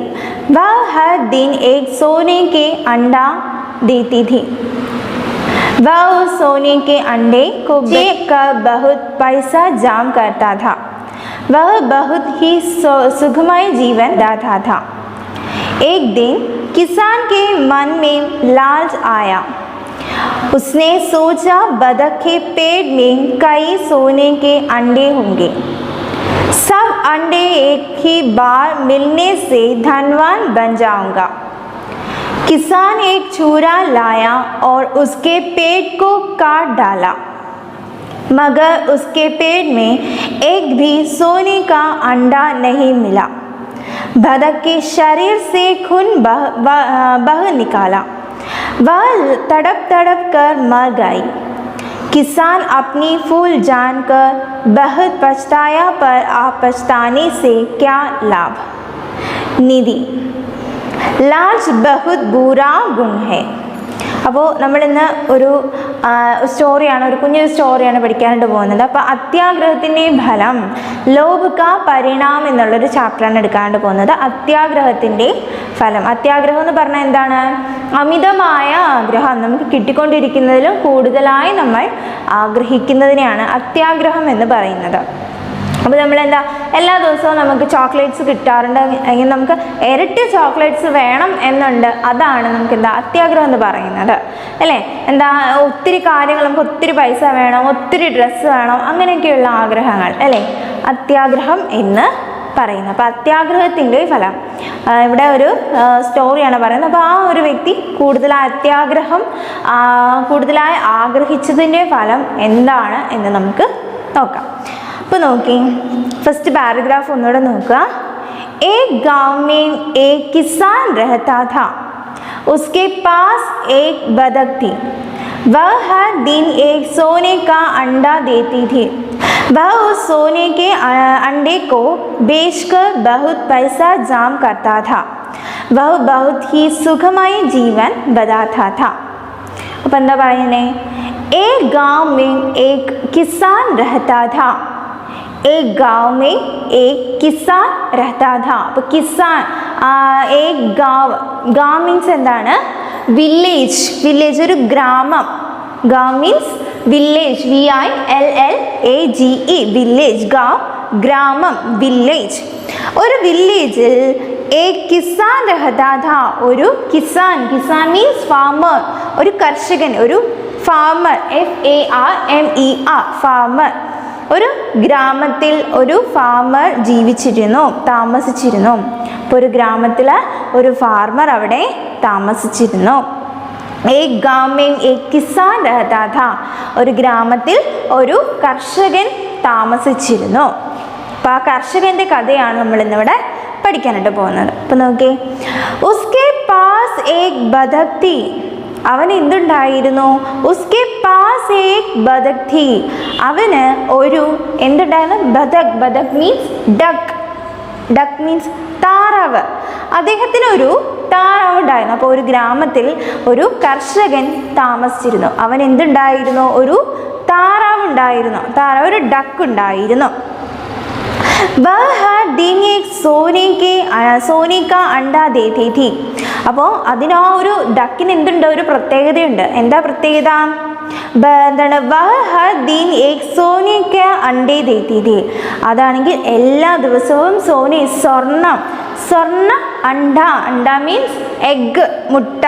वह हर दिन एक सोने के अंडा देती थी. वह उस सोने के अंडे को बेचकर बहुत पैसा जमा करता था. वह बहुत ही सुखमय जीवन बिताता था. एक दिन किसान के मन में लालच आया. उसने सोचा बतख के पेट में कई सोने के अंडे होंगे. सब अंडे एक ही बार मिलने से धनवान बन जाऊंगा. किसान एक छुरा लाया और उसके पेट को काट डाला, मगर उसके पेट में एक भी सोने का अंडा नहीं मिला. बतख के शरीर से खून बह निकाला. वह तड़प तड़प कर मर गई. किसान अपनी भूल जानकर बहुत पछताया, पर आप पछताने से क्या लाभ. निधि. लालच बहुत बुरा गुण है. അപ്പോൾ നമ്മളിന്ന് ഒരു സ്റ്റോറിയാണ്, ഒരു കുഞ്ഞൊരു സ്റ്റോറിയാണ് പഠിക്കാനായിട്ട് പോകുന്നത്. അപ്പോൾ അത്യാഗ്രഹത്തിൻ്റെ ഫലം ലോഭ് കാ പരിണാം എന്നുള്ളൊരു ചാപ്റ്ററാണ് എടുക്കാനായിട്ട് പോകുന്നത്. അത്യാഗ്രഹത്തിൻ്റെ ഫലം. അത്യാഗ്രഹം എന്ന് പറഞ്ഞാൽ എന്താണ്? അമിതമായ ആഗ്രഹം, നമുക്ക് കിട്ടിക്കൊണ്ടിരിക്കുന്നതിലും കൂടുതലായി നമ്മൾ ആഗ്രഹിക്കുന്നതിനെയാണ് അത്യാഗ്രഹം എന്ന് പറയുന്നത്. അപ്പോൾ നമ്മളെന്താ, എല്ലാ ദിവസവും നമുക്ക് ചോക്ലേറ്റ്സ് കിട്ടാറുണ്ട്, അല്ലെങ്കിൽ നമുക്ക് ഇരട്ടി ചോക്ലേറ്റ്സ് വേണം എന്നുണ്ട്. അതാണ് നമുക്ക് എന്താ അത്യാഗ്രഹം എന്ന് പറയുന്നത്, അല്ലേ? എന്താ, ഒത്തിരി കാര്യങ്ങൾ, നമുക്ക് ഒത്തിരി പൈസ വേണം, ഒത്തിരി ഡ്രസ്സ് വേണം, അങ്ങനെയൊക്കെയുള്ള ആഗ്രഹങ്ങൾ, അല്ലേ? അത്യാഗ്രഹം എന്ന് പറയുന്നത്. അപ്പോൾ അത്യാഗ്രഹത്തിൻ്റെ ഫലം ഇവിടെ ഒരു സ്റ്റോറിയാണ് പറയുന്നത്. അപ്പോൾ ആ ഒരു വ്യക്തി കൂടുതലായി ആഗ്രഹിച്ചതിൻ്റെ ഫലം എന്താണ് എന്ന് നമുക്ക് നോക്കാം. അപ്പോൾ നോക്കി, ഫസ്റ്റ് പാരഗ്രാഫ് ഒന്നുകൂടെ നോക്കുക. एक गांव में एक किसान रहता था. उसके पास एक बतख थी. वह हर दिन एक सोने का अंडा देती थी. वह उस सोने के अंडे को बेचकर बहुत पैसा जमा करता था. वह बहुत ही सुखमय जीवन बिताता था. അപ്പോൾ എന്താ പറയുന്നത്? एक गांव में एक किसान रहता था. एक गांव में एक किसान रहता था. അപ്പോൾ കിസാൻ, एक गांव മീൻസ് എന്താണ്? വില്ലേജ്, ഒരു ഗ്രാമം. ഗാവ് മീൻസ് വില്ലേജ്, VILLAGE, വില്ലേജ്. ഗാവ് ഗ്രാമം, വില്ലേജ്. ഒരു വില്ലേജിൽ एक किसान रहता था. ഒരു കിസാൻ മീൻസ് ഫാമർ, ഒരു കർഷകൻ, ഒരു ഫാമർ, FARMER, ഫാമർ. ഒരു ഗ്രാമത്തിൽ ഒരു ഫാമർ താമസിച്ചിരുന്നു. അപ്പോൾ ഒരു ഗ്രാമത്തിൽ ഒരു ഫാർമർ അവിടെ താമസിച്ചിരുന്നു. एक गांव में एक किसान रहता था. ഒരു ഗ്രാമത്തിൽ ഒരു കർഷകൻ താമസിച്ചിരുന്നു. അപ്പോൾ ആ കർഷകൻ്റെ കഥയാണ് നമ്മൾ ഇന്നിവിടെ പഠിക്കാനായിട്ട് പോകുന്നത്. അപ്പോൾ നോക്കിയേ. ഉസ്കെ പാസ് ഏക് ബതഖ് തീ. അവന് എന്തുണ്ടായിരുന്നു? ഉസ്കെ പാസ് ഏക് ബതഖ് തീ. അവന് ഒരു എന്തുണ്ടായിരുന്നു? ബതഖ് മീൻസ് ഡക്ക് മീൻസ് താറാവ്. അദ്ദേഹത്തിന് ഒരു താറാവ് ഉണ്ടായിരുന്നു. അപ്പോൾ ഒരു ഗ്രാമത്തിൽ ഒരു കർഷകൻ താമസിച്ചിരുന്നു. അവൻ എന്തുണ്ടായിരുന്നു? ഒരു താറാവ് ഉണ്ടായിരുന്നു. ഒരു ഡക്ക് ഉണ്ടായിരുന്നു. സോനിക്ക അണ്ട ദേത്തി थी. അപ്പോൾ അതിന് ആ ഒരു ഡക്കിന് എന്തുണ്ട്? ഒരു പ്രത്യേകതയുണ്ട്. എന്താ പ്രത്യേകത? എന്താണ്? സോനിക്ക അണ്ടേ ദേത്തി थी. അതാണെങ്കിൽ എല്ലാ ദിവസവും സ്വർണ്ണ അണ്ട മീൻസ് എഗ്, മുട്ട.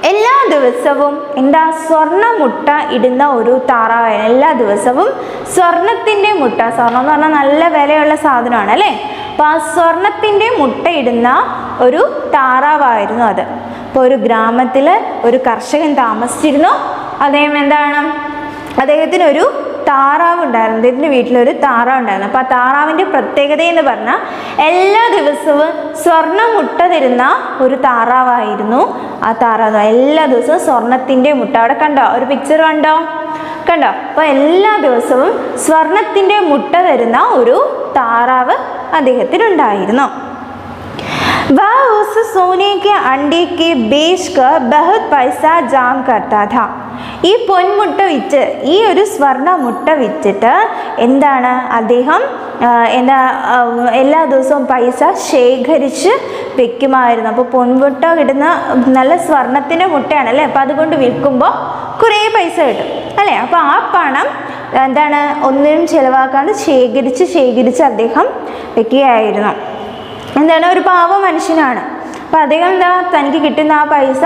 എല്ലാ ദിവസവും എന്താ? സ്വർണ്ണ മുട്ട ഇടുന്ന ഒരു താറാവ്. എല്ലാ ദിവസവും സ്വർണത്തിൻ്റെ മുട്ട. സ്വർണം എന്ന് പറഞ്ഞാൽ നല്ല വിലയുള്ള സാധനമാണ്, അല്ലേ? അപ്പോൾ ആ സ്വർണത്തിൻ്റെ മുട്ട ഇടുന്ന ഒരു താറാവായിരുന്നു അത്. അപ്പോൾ ഒരു ഗ്രാമത്തിൽ ഒരു കർഷകൻ താമസിച്ചിരുന്നു. അദ്ദേഹം എന്താണ്? അദ്ദേഹത്തിനൊരു താറാവ് ഉണ്ടായിരുന്നു. അദ്ദേഹത്തിൻ്റെ വീട്ടിലൊരു താറാവ് ഉണ്ടായിരുന്നു. അപ്പോൾ ആ താറാവിൻ്റെ പ്രത്യേകത എന്ന് പറഞ്ഞാൽ എല്ലാ ദിവസവും സ്വർണ്ണ മുട്ട തരുന്ന ഒരു താറാവായിരുന്നു ആ താറാവ്. എല്ലാ ദിവസവും സ്വർണത്തിൻ്റെ മുട്ട. അവിടെ കണ്ടോ? ഒരു പിക്ചർ കണ്ടോ? അപ്പോൾ എല്ലാ ദിവസവും സ്വർണത്തിൻ്റെ മുട്ട തരുന്ന ഒരു താറാവ് അദ്ദേഹത്തിനുണ്ടായിരുന്നു. वह उस सोने के अंडे के बेचकर बहुत पैसा जमा करता था. ഈ പൊന്മുട്ട വിറ്റ്, ഈ ഒരു സ്വർണ്ണ മുട്ട വിറ്റിട്ട് എന്താണ് അദ്ദേഹം എല്ലാ ദിവസവും പൈസ ശേഖരിച്ച് വെക്കുമായിരുന്നു. അപ്പോൾ പൊന്മുട്ട കിട്ടുന്ന നല്ല സ്വർണത്തിൻ്റെ മുട്ടയാണ് അല്ലേ, അപ്പോൾ അതുകൊണ്ട് വിൽക്കുമ്പോൾ കുറേ പൈസ കിട്ടും അല്ലേ. അപ്പോൾ ആ പണം എന്താണ് ഒന്നിനും ചിലവാക്കാണ്ട് ശേഖരിച്ച് അദ്ദേഹം വെക്കുകയായിരുന്നു. എന്താണ് ഒരു പാവ മനുഷ്യനാണ്. അപ്പോൾ അദ്ദേഹം തനിക്ക് കിട്ടുന്ന ആ പൈസ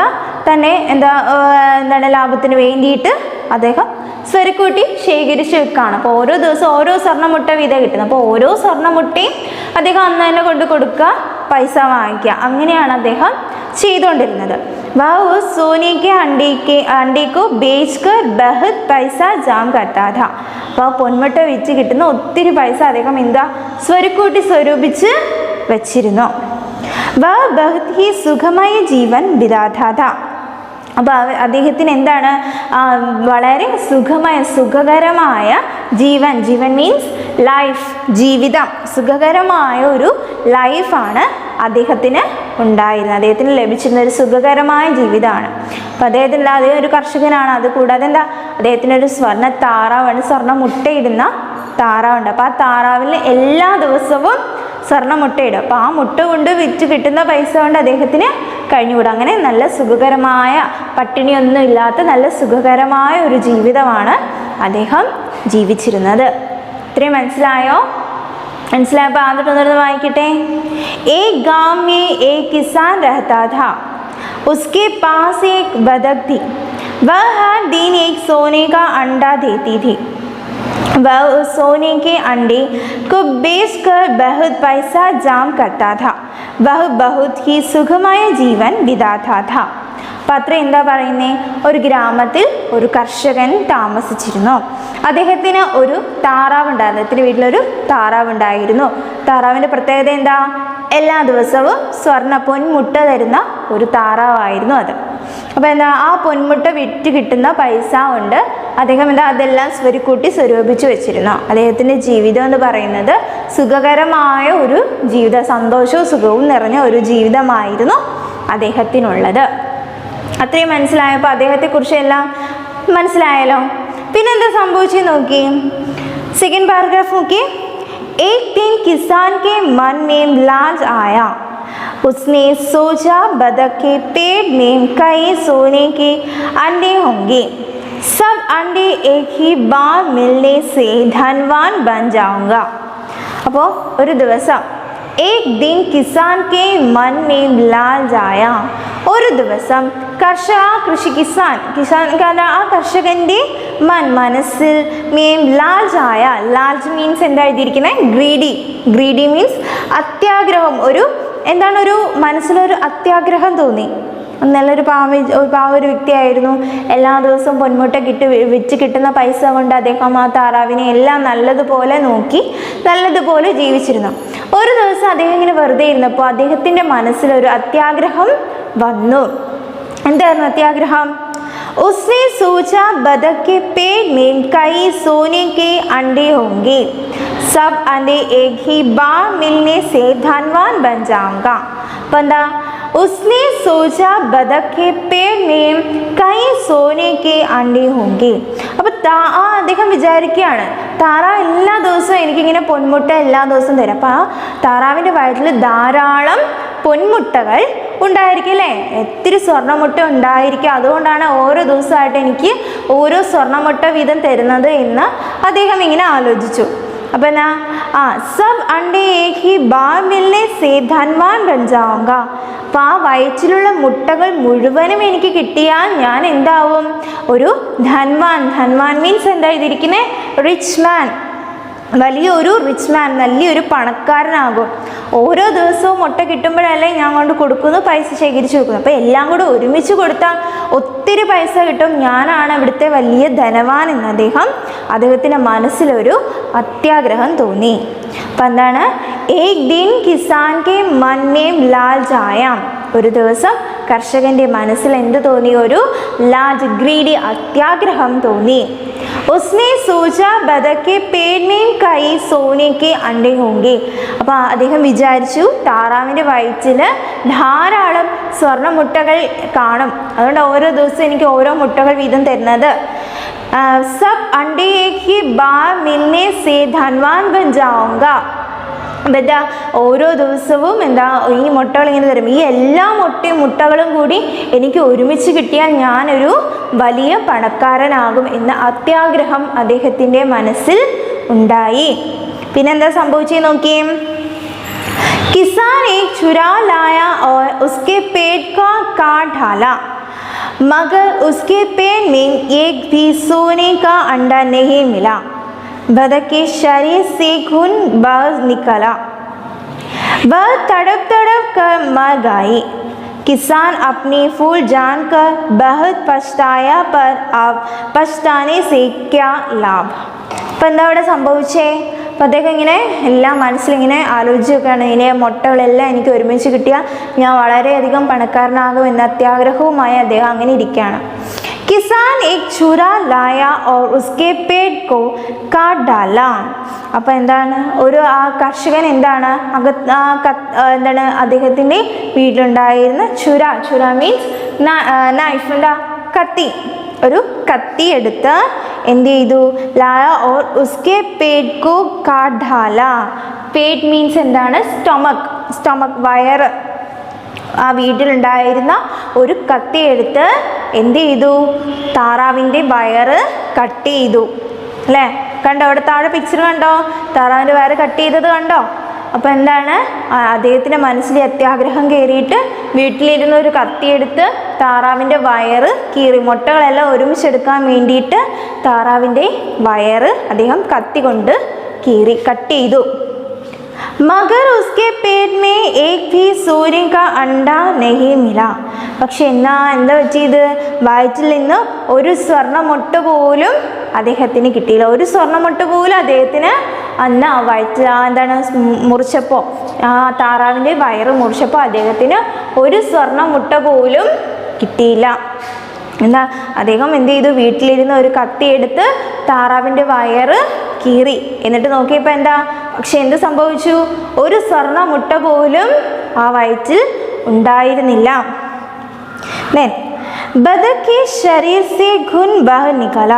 തന്നെ എന്താണ് ലാഭത്തിന് വേണ്ടിയിട്ട് അദ്ദേഹം സ്വരുക്കൂട്ടി ശേഖരിച്ച് വെക്കുകയാണ്. അപ്പോൾ ഓരോ ദിവസം ഓരോ സ്വർണ്ണമുട്ട വീതം കിട്ടുന്നത്. അപ്പോൾ ഓരോ സ്വർണ്ണമുട്ടയും അദ്ദേഹം അന്ന് തന്നെ കൊണ്ട് കൊടുക്കുക, പൈസ വാങ്ങിക്കുക, അങ്ങനെയാണ് അദ്ദേഹം ചെയ്തുകൊണ്ടിരുന്നത്. वह उस सोने के अंडे को बेचकर बहुत पैसा जाम करता था. അപ്പോൾ പൊന്മുട്ട വിറ്റ് കിട്ടുന്ന ഒത്തിരി പൈസ അദ്ദേഹം സ്വരുക്കൂട്ടി സ്വരൂപിച്ച് വെച്ചിരുന്നു. वह बहुत ही सुखमय जीवन बिताता था. അപ്പോൾ അദ്ദേഹത്തിന് എന്താണ് വളരെ സുഖകരമായ ജീവൻ മീൻസ് ലൈഫ്, ജീവിതം, സുഖകരമായ ഒരു ലൈഫാണ് അദ്ദേഹത്തിന് ഉണ്ടായിരുന്നത്. അദ്ദേഹത്തിന് ലഭിച്ചിരുന്ന ഒരു സുഖകരമായ ജീവിതമാണ്. അപ്പോൾ അദ്ദേഹം ഒരു കർഷകനാണ്. അതുകൂടാതെ അദ്ദേഹത്തിനൊരു സ്വർണ്ണ താറാവുണ്ട്, സ്വർണ്ണ മുട്ടയിടുന്ന താറാവുണ്ട്. അപ്പോൾ ആ താറാവിന് എല്ലാ ദിവസവും സ്വർണ്ണ മുട്ടയിടും. അപ്പോൾ ആ മുട്ട കൊണ്ട് വിറ്റ് കിട്ടുന്ന പൈസ കൊണ്ട് അദ്ദേഹത്തിന് കഴിഞ്ഞുകൂടും. അങ്ങനെ നല്ല സുഖകരമായ, പട്ടിണിയൊന്നും ഇല്ലാത്ത നല്ല സുഖകരമായ ഒരു ജീവിതമാണ് അദ്ദേഹം ജീവിച്ചിരുന്നത്. ഇത്രയും മനസ്സിലായോ? മനസ്സിലായപ്പോൾ ആദ്യം വായിക്കട്ടെ. एक गांव में एक किसान रहता था. उसके पास एक बतख थी. वह हर दिन एक सोने का अंडा देती थी. वह उस सोने के अंडे को बेचकर बहुत पैसा जाम करता था. वह बहुत ही सुखमय जीवन बिताता था. പത്രം എന്താ പറയുന്നത്? ഒരു ഗ്രാമത്തിൽ ഒരു കർഷകൻ താമസിച്ചിരുന്നു. അദ്ദേഹത്തിന് ഒരു താറാവുണ്ടായിരുന്നു. അദ്ദേഹത്തിൻ്റെ വീട്ടിലൊരു താറാവുണ്ടായിരുന്നു. താറാവിൻ്റെ പ്രത്യേകത എന്താ? എല്ലാ ദിവസവും പൊന്മുട്ട തരുന്ന ഒരു താറാവായിരുന്നു അത്. അപ്പോൾ ആ പൊന്മുട്ട വിറ്റ് കിട്ടുന്ന പൈസ കൊണ്ട് അദ്ദേഹം അതെല്ലാം സ്വരൂപിച്ച് വെച്ചിരുന്നു. അദ്ദേഹത്തിൻ്റെ ജീവിതം എന്ന് പറയുന്നത് സുഖകരമായ ഒരു ജീവിതം, സന്തോഷവും സുഖവും നിറഞ്ഞ ഒരു ജീവിതമായിരുന്നു അദ്ദേഹത്തിനുള്ളത്. അത്രയും മനസ്സിലായപ്പോൾ അദ്ദേഹത്തെക്കുറിച്ച് എല്ലാം മനസ്സിലായല്ലോ. പിന്നെന്താ സംഭവിച്ചെന്ന് നോക്കി. सेकंड पैराग्राफ होके एक दिन किसान के मन में लालच आया. उसने सोचा बतख के पेट में कई सोने के अंडे होंगे. सब अंडे एक ही बार मिलने से धनवान बन जाऊंगा. അപ്പോൾ ഒരു ദിവസം एक दिन किसान के मन में लालच आया. ഒരു ദിവസം ആ കർഷകൻ്റെ മനസ്സിൽ ലാൽജായ, ലാൽജ് മീൻസ് എന്താ എഴുതിയിരിക്കുന്നത്? ഗ്രീഡി മീൻസ് അത്യാഗ്രഹം. ഒരു മനസ്സിലൊരു അത്യാഗ്രഹം തോന്നി. നല്ലൊരു പാവ ഒരു വ്യക്തിയായിരുന്നു. എല്ലാ ദിവസവും പൊന്മുട്ട വിറ്റ് കിട്ടുന്ന പൈസ കൊണ്ട് അദ്ദേഹം ആ താറാവിനെ എല്ലാം നല്ലതുപോലെ നോക്കി നല്ലതുപോലെ ജീവിച്ചിരുന്നു. ഒരു ദിവസം അദ്ദേഹം ഇങ്ങനെ വെറുതെ ഇരുന്നപ്പോൾ അദ്ദേഹത്തിൻ്റെ മനസ്സിലൊരു അത്യാഗ്രഹം വന്നു. എന്തായിരുന്നു അത്യാഗ്രഹം? उसने सोचा बतख के पेट में कई सोने के अंडे होंगे. सब अंडे एक ही बार मिलने से धनवान बन जाऊंगा. അപ്പോൾ എന്താ? उसने सोचा बतख के पेट में कई सोने के अंडे होंगे. അപ്പോൾ അദ്ദേഹം വിചാരിക്കുകയാണ്, താറാവ് എല്ലാ ദിവസവും എനിക്കിങ്ങനെ പൊന്മുട്ട എല്ലാ ദിവസവും തരാം. അപ്പോൾ ആ താറാവിൻ്റെ വയറ്റിൽ ധാരാളം പൊന്മുട്ടകൾ ഉണ്ടായിരിക്കും അല്ലേ? ഒത്തിരി സ്വർണ്ണമുട്ട ഉണ്ടായിരിക്കും. അതുകൊണ്ടാണ് ഓരോ ദിവസമായിട്ട് എനിക്ക് ഓരോ സ്വർണ്ണമുട്ട വീതം തരുന്നത് എന്ന് അദ്ദേഹം ഇങ്ങനെ ആലോചിച്ചു. അപ്പോൾ എന്നാ സബ് അണ്ടേ ഏക് ഹി ബാർ മിൽനെ സേ ധൻവാൻ ബൻ ജാഊംഗ. അപ്പോൾ ആ വയറ്റിലുള്ള മുട്ടകൾ മുഴുവനും എനിക്ക് കിട്ടിയാൽ ഞാൻ എന്താവും? ഒരു ധൻവാൻ മീൻസ് എന്താ എഴുതിയിരിക്കുന്നത്? റിച്ച് മാൻ, വലിയൊരു റിച്ച് മാൻ, വലിയൊരു പണക്കാരനാകും. ഓരോ ദിവസവും മുട്ട കിട്ടുമ്പോഴല്ലേ ഞാൻ കൊണ്ട് കൊടുക്കുന്നു, പൈസ ശേഖരിച്ച് വെക്കുന്നു. അപ്പോൾ എല്ലാം കൂടെ ഒരുമിച്ച് കൊടുത്താൽ ഒത്തിരി പൈസ കിട്ടും, ഞാനാണ് ഇവിടുത്തെ വലിയ ധനവാൻ എന്ന് അദ്ദേഹത്തിൻ്റെ മനസ്സിലൊരു അത്യാഗ്രഹം തോന്നി. അപ്പം എന്താണ്? ഏക് ദിൻ കിസാൻ കെ മൻ മേ ലാൽജ് ആയ. ഒരു ദിവസം കർഷകൻ്റെ മനസ്സിൽ എന്ത് തോന്നി? ഒരു ലാർജ് ഗ്രീഡി, അത്യാഗ്രഹം തോന്നി. उसने सोचा बतख के पेड़ में कई सोने के अंडे होंगे. അപ്പോൾ അദ്ദേഹം വിചാരിച്ചു താറാവിൻ്റെ വയറ്റിൽ ധാരാളം സ്വർണ്ണമുട്ടകൾ കാണും, അതുകൊണ്ട് ഓരോ ദിവസവും എനിക്ക് ഓരോ മുട്ടകൾ വീതം തരുന്നത്. सब अंडे एक ही बार मिलने से धनवान बन जाऊंगा. എന്താ ഓരോ ദിവസവും എന്താ ഈ മുട്ടകൾ ഇങ്ങനെ തരും, ഈ എല്ലാ മുട്ടകളും കൂടി എനിക്ക് ഒരുമിച്ച് കിട്ടിയാൽ ഞാനൊരു വലിയ പണക്കാരനാകും എന്ന അത്യാഗ്രഹം അദ്ദേഹത്തിൻ്റെ മനസ്സിൽ ഉണ്ടായി. പിന്നെന്താ സംഭവിച്ചത് നോക്കിയേ. किसान एक चुरा लाया और उसके पेट का काट डाला, मगर उसके पेट में एक भी सोने का अंडा नहीं मिला. बतख के शरीर से खून बह निकला, वह तड़प तड़प कर मर गई. किसान अपनी भूल जानकर बहुत पछताया, पर अब पछताने से क्या लाभ. അപ്പം എന്താ ഇവിടെ സംഭവിച്ചേ? അപ്പം അദ്ദേഹം ഇങ്ങനെ എല്ലാം മനസ്സിലിങ്ങനെ ആലോചിച്ച് നോക്കുകയാണ്, ഇങ്ങനെ മുട്ടകളെല്ലാം എനിക്ക് ഒരുമിച്ച് കിട്ടിയാൽ ഞാൻ വളരെയധികം പണക്കാരനാകും എന്ന അത്യാഗ്രഹവുമായി അദ്ദേഹം അങ്ങനെ ഇരിക്കുകയാണ്. किसान एक चूरा लाया और उसके पेट को काट डाला. അപ്പോൾ എന്താണ് ഒരു ആ കർഷകൻ എന്താണ് എന്താണ് അദ്ദേഹത്തിൻ്റെ വീട്ടിലുണ്ടായിരുന്ന ചുര മീൻസ് നൈഫ്, എന്താ കത്തി, ഒരു കത്തി എടുത്ത് എന്ത് ചെയ്തു, ലായ ഓർ ഉസ്കെ പേറ്റ് കോ കാട്ട് ഡാല. പേറ്റ് മീൻസ് എന്താണ് സ്റ്റൊമക്ക് വയറ്. ആ വീട്ടിലുണ്ടായിരുന്ന ഒരു കത്തി എടുത്ത് എന്ത് ചെയ്തു, താറാവിൻ്റെ വയറ് കട്ട് ചെയ്തു. അല്ലേ, കണ്ടോ അവിടെ താഴെ പിക്ചർ കണ്ടോ, താറാവിൻ്റെ വയറ് കട്ട് ചെയ്തത് കണ്ടോ. അപ്പോൾ എന്താണ് അദ്ദേഹത്തിൻ്റെ മനസ്സിൽ അത്യാഗ്രഹം കയറിയിട്ട് വീട്ടിലിരുന്ന ഒരു കത്തിയെടുത്ത് താറാവിൻ്റെ വയറ് കീറി, മുട്ടകളെല്ലാം ഒരുമിച്ചെടുക്കാൻ വേണ്ടിയിട്ട് താറാവിൻ്റെ വയറ് അദ്ദേഹം കത്തി കൊണ്ട് കട്ട് ചെയ്തു. मगर उसके पेट में एक भी सूर्य का अंडा नहीं मिला. പക്ഷെ എന്താ പറ്റിയത്, വയറ്റിൽ നിന്ന് ഒരു സ്വർണ്ണമുട്ട പോലും അദ്ദേഹത്തിന് കിട്ടിയില്ല. ഒരു സ്വർണ്ണമുട്ട പോലും അദ്ദേഹത്തിന് അന്ന് ആ വയറ്റിൽ എന്താണ് മുറിച്ചപ്പോൾ, ആ താറാവിൻ്റെ വയറ് മുറിച്ചപ്പോൾ അദ്ദേഹത്തിന് ഒരു സ്വർണ്ണമുട്ട പോലും കിട്ടിയില്ല. എന്താ അദ്ദേഹം എന്ത് ചെയ്തു, വീട്ടിലിരുന്ന ഒരു കത്തി എടുത്ത് താറാവിൻ്റെ വയറ് കീറി. എന്നിട്ട് നോക്കിയപ്പോൾ എന്താ, പക്ഷെ എന്ത് സംഭവിച്ചു, ഒരു സ്വർണ്ണ മുട്ട പോലും ആ വയറ്റിൽ ഉണ്ടായിരുന്നില്ല. ബതഖ് ശരീർ സേ ഖുൻ ബഹ് നികല.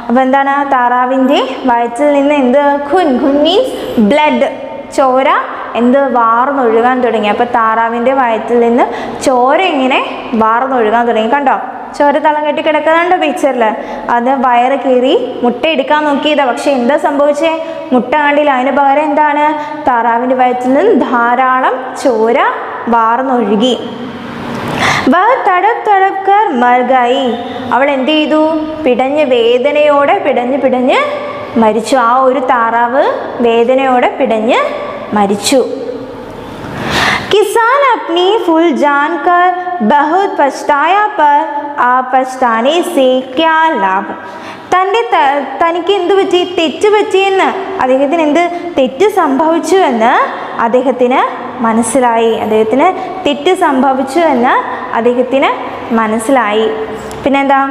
അപ്പോൾ എന്താണ് താറാവിൻ്റെ വയറ്റിൽ നിന്ന് എന്ത് ഖുൻ മീൻസ് ബ്ലഡ്, ചോര വാർന്നൊഴുകാൻ തുടങ്ങി. അപ്പോൾ താറാവിൻ്റെ വയറ്റിൽ നിന്ന് ചോര ഇങ്ങനെ വാർന്നൊഴുകാൻ തുടങ്ങി. കണ്ടോ, ചോര തളം കെട്ടി കിടക്കുന്നുണ്ട് പിക്ചറിൽ. അത് വയറ് കീറി മുട്ട എടുക്കാൻ നോക്കിയതാ, പക്ഷെ എന്താ സംഭവിച്ചേ, മുട്ട കണ്ടില്ല. അതിന് പകരം എന്താണ്, താറാവിൻ്റെ വയറ്റിൽ നിന്ന് ധാരാളം ചോര വാർന്നൊഴുകി. തടപ്കർ മർഗായി. അവൾ എന്ത് ചെയ്തു, വേദനയോടെ പിടഞ്ഞ് മരിച്ചു. ആ ഒരു താറാവ് വേദനയോടെ പിടഞ്ഞ് മരിച്ചു. किसान अपनी भूल जानकर बहुत पछताया, पर आप पछताने से क्या लाभ. തനിക്ക് എന്ത് പറ്റി, തെറ്റ് പറ്റിയെന്ന്, അദ്ദേഹത്തിന് എന്ത് തെറ്റ് സംഭവിച്ചു എന്ന് അദ്ദേഹത്തിന് മനസ്സിലായി. തെറ്റ് സംഭവിച്ചു എന്ന് അദ്ദേഹത്തിന് മനസ്സിലായി. പിന്നെന്താ,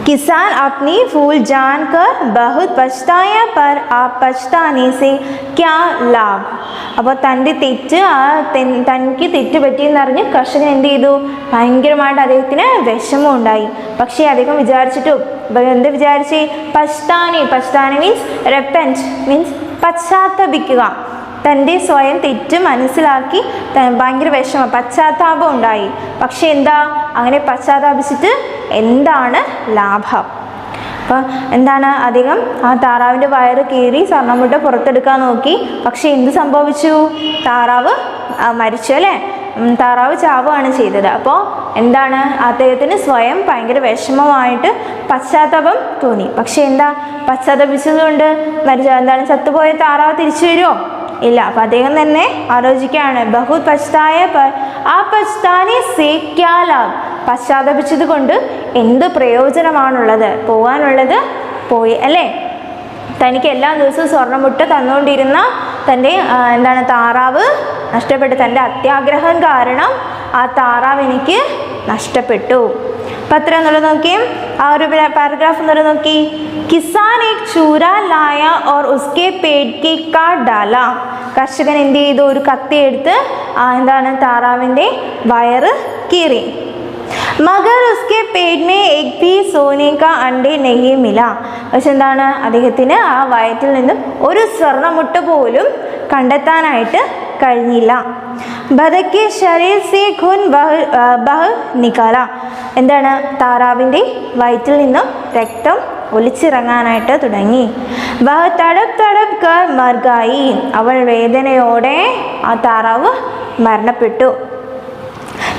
किसान अपनी भूल जानकर बहुत पछताया, पर आप पछताने से क्या लाभ. അപ്പോൾ തനിക്ക് തെറ്റ് പറ്റിയെന്ന് അറിഞ്ഞ് കർഷകൻ എന്ത് ചെയ്തു, ഭയങ്കരമായിട്ട് അദ്ദേഹത്തിന് വിഷമം ഉണ്ടായി. പക്ഷേ അദ്ദേഹം എന്ത് വിചാരിച്ച്, പശ്ചാത്താന മീൻസ് റെപ്പൻറ്റ് മീൻസ് പശ്ചാത്തപിക്കുക. തൻ്റെ സ്വയം തെറ്റ് മനസ്സിലാക്കി ഭയങ്കര വിഷമം, പശ്ചാത്താപം ഉണ്ടായി. പക്ഷെ എന്താ, അങ്ങനെ പശ്ചാത്താപിച്ചിട്ട് എന്താണ് ലാഭം. അപ്പോൾ എന്താണ്, അദ്ദേഹം ആ താറാവിൻ്റെ വയറ് കീറി സ്വർണ്ണമുട്ട പുറത്തെടുക്കാൻ നോക്കി. പക്ഷെ എന്ത് സംഭവിച്ചു, താറാവ് മരിച്ചു. അല്ലേ, താറാവ് ചാവുകയാണ് ചെയ്തത്. അപ്പോൾ എന്താണ്, അദ്ദേഹത്തിന് സ്വയം ഭയങ്കര വിഷമമായിട്ട് പശ്ചാത്താപം തോന്നി. പക്ഷെ എന്താ, പശ്ചാത്തപിച്ചതുകൊണ്ട് ചത്തുപോയ താറാവ് തിരിച്ചു വരുമോ, ഇല്ല. അപ്പം അദ്ദേഹം തന്നെ ആലോചിക്കുകയാണ്, ബഹുത് പശ്ചായ പർ ആ പശ്ചാനെ സേ ക്യാ ലാഭ്. പശ്ചാത്തപിച്ചത് കൊണ്ട് എന്ത് പ്രയോജനമാണുള്ളത്, പോകാനുള്ളത് പോയി. അല്ലേ, തനിക്ക് എല്ലാ ദിവസവും സ്വർണ്ണമുട്ട തന്നുകൊണ്ടിരുന്ന തൻ്റെ താറാവ് നഷ്ടപ്പെട്ടു. തൻ്റെ അത്യാഗ്രഹം കാരണം ആ താറാവ് എനിക്ക് നഷ്ടപ്പെട്ടു. പത്രം എന്നുള്ളത് നോക്കിയേ, ആ ഒരു പാരഗ്രാഫ് എന്നുള്ളത് നോക്കി. കിസാൻ ഏക് ചൂര ലായ ഓർ ഉസ്കെ പേട് കി കാട്ട് ഡാല. കർഷകൻ എന്ത് ചെയ്തു? ഒരു കത്തി എടുത്ത് എന്താണ് താറാവിൻ്റെ വയറ് കീറി. മഗർ ഉസ്കെ പേട് മേ ഏക് ഭി സോനെ കാ അണ്ടേ നഹീ മില. പക്ഷെ എന്താണ്, അദ്ദേഹത്തിന് ആ വയറ്റിൽ നിന്നും ഒരു സ്വർണ്ണമുട്ട പോലും കണ്ടെത്താനായിട്ട് കഴിഞ്ഞില്ല. ബദക്കെ ശരീർ സേ ഖുൻ ബഹ് നികാല. എന്താണ്, താറാവിൻ്റെ വയറ്റിൽ നിന്നും രക്തം ഒലിച്ചിറങ്ങാനായിട്ട് തുടങ്ങി. വഹ് തടപ് തടപ് കർ മർ ഗയി. അവൾ വേദനയോടെ ആ താറാവ് മരണപ്പെട്ടു.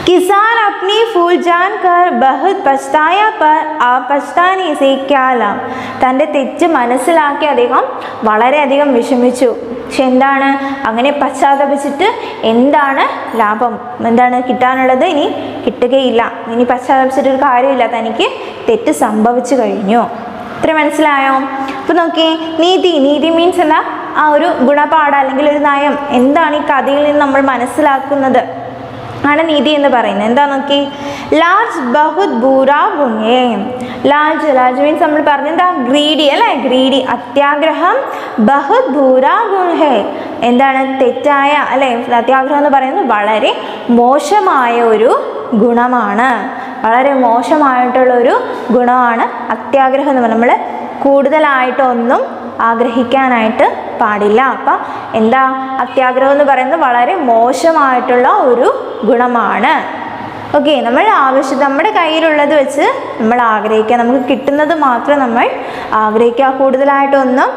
किसान अपनी फूल जानकर बहुत पछताया पर ആ പछताने से क्या लाभ. തൻ്റെ തെറ്റ് മനസ്സിലാക്കി അദ്ദേഹം വളരെയധികം വിഷമിച്ചു. പക്ഷെ എന്താണ്, അങ്ങനെ പശ്ചാത്തപിച്ചിട്ട് എന്താണ് ലാഭം? എന്താണ് കിട്ടാനുള്ളത്? ഇനി കിട്ടുകയില്ല. ഇനി പശ്ചാത്തപിച്ചിട്ടൊരു കാര്യമില്ല, തനിക്ക് തെറ്റ് സംഭവിച്ചു കഴിഞ്ഞു. ഇത്ര മനസ്സിലായോ? അപ്പോൾ നോക്കിയേ, നീതി. നീതി മീൻസ് എന്താ? ആ ഒരു ഗുണപാഠം അല്ലെങ്കിൽ ഒരു നയം. എന്താണ് ഈ കഥയിൽ നിന്ന് നമ്മൾ മനസ്സിലാക്കുന്നത് ആണ് നീതി എന്ന് പറയുന്നത്. എന്താ നോക്കി, ലാർജ് ബഹുത് ബൂറാ ഗുണേ. ലാർജ് മീൻസ് നമ്മൾ പറഞ്ഞെന്താ? ഗ്രീഡി അല്ലേ? ഗ്രീഡി, അത്യാഗ്രഹം. ബഹുത് ബൂറാ ഗുൺ ഹേ, എന്താണ്? തെറ്റായ അല്ലേ? അത്യാഗ്രഹം എന്ന് പറയുന്നത് വളരെ മോശമായ ഒരു ഗുണമാണ്. വളരെ മോശമായിട്ടുള്ളൊരു ഗുണമാണ് അത്യാഗ്രഹം എന്ന് പറയുന്നത്. നമ്മൾ കൂടുതലായിട്ടൊന്നും ആഗ്രഹിക്കാനായിട്ട് പാടില്ല. അപ്പം എന്താ, അത്യാഗ്രഹം എന്ന് പറയുന്നത് വളരെ മോശമായിട്ടുള്ള ഒരു ഗുണമാണ്. ഓക്കെ, നമ്മൾ നമ്മുടെ കയ്യിലുള്ളത് വെച്ച് നമ്മൾ ആഗ്രഹിക്കുക. നമുക്ക് കിട്ടുന്നത് മാത്രം നമ്മൾ ആഗ്രഹിക്കുക, കൂടുതലായിട്ടൊന്നും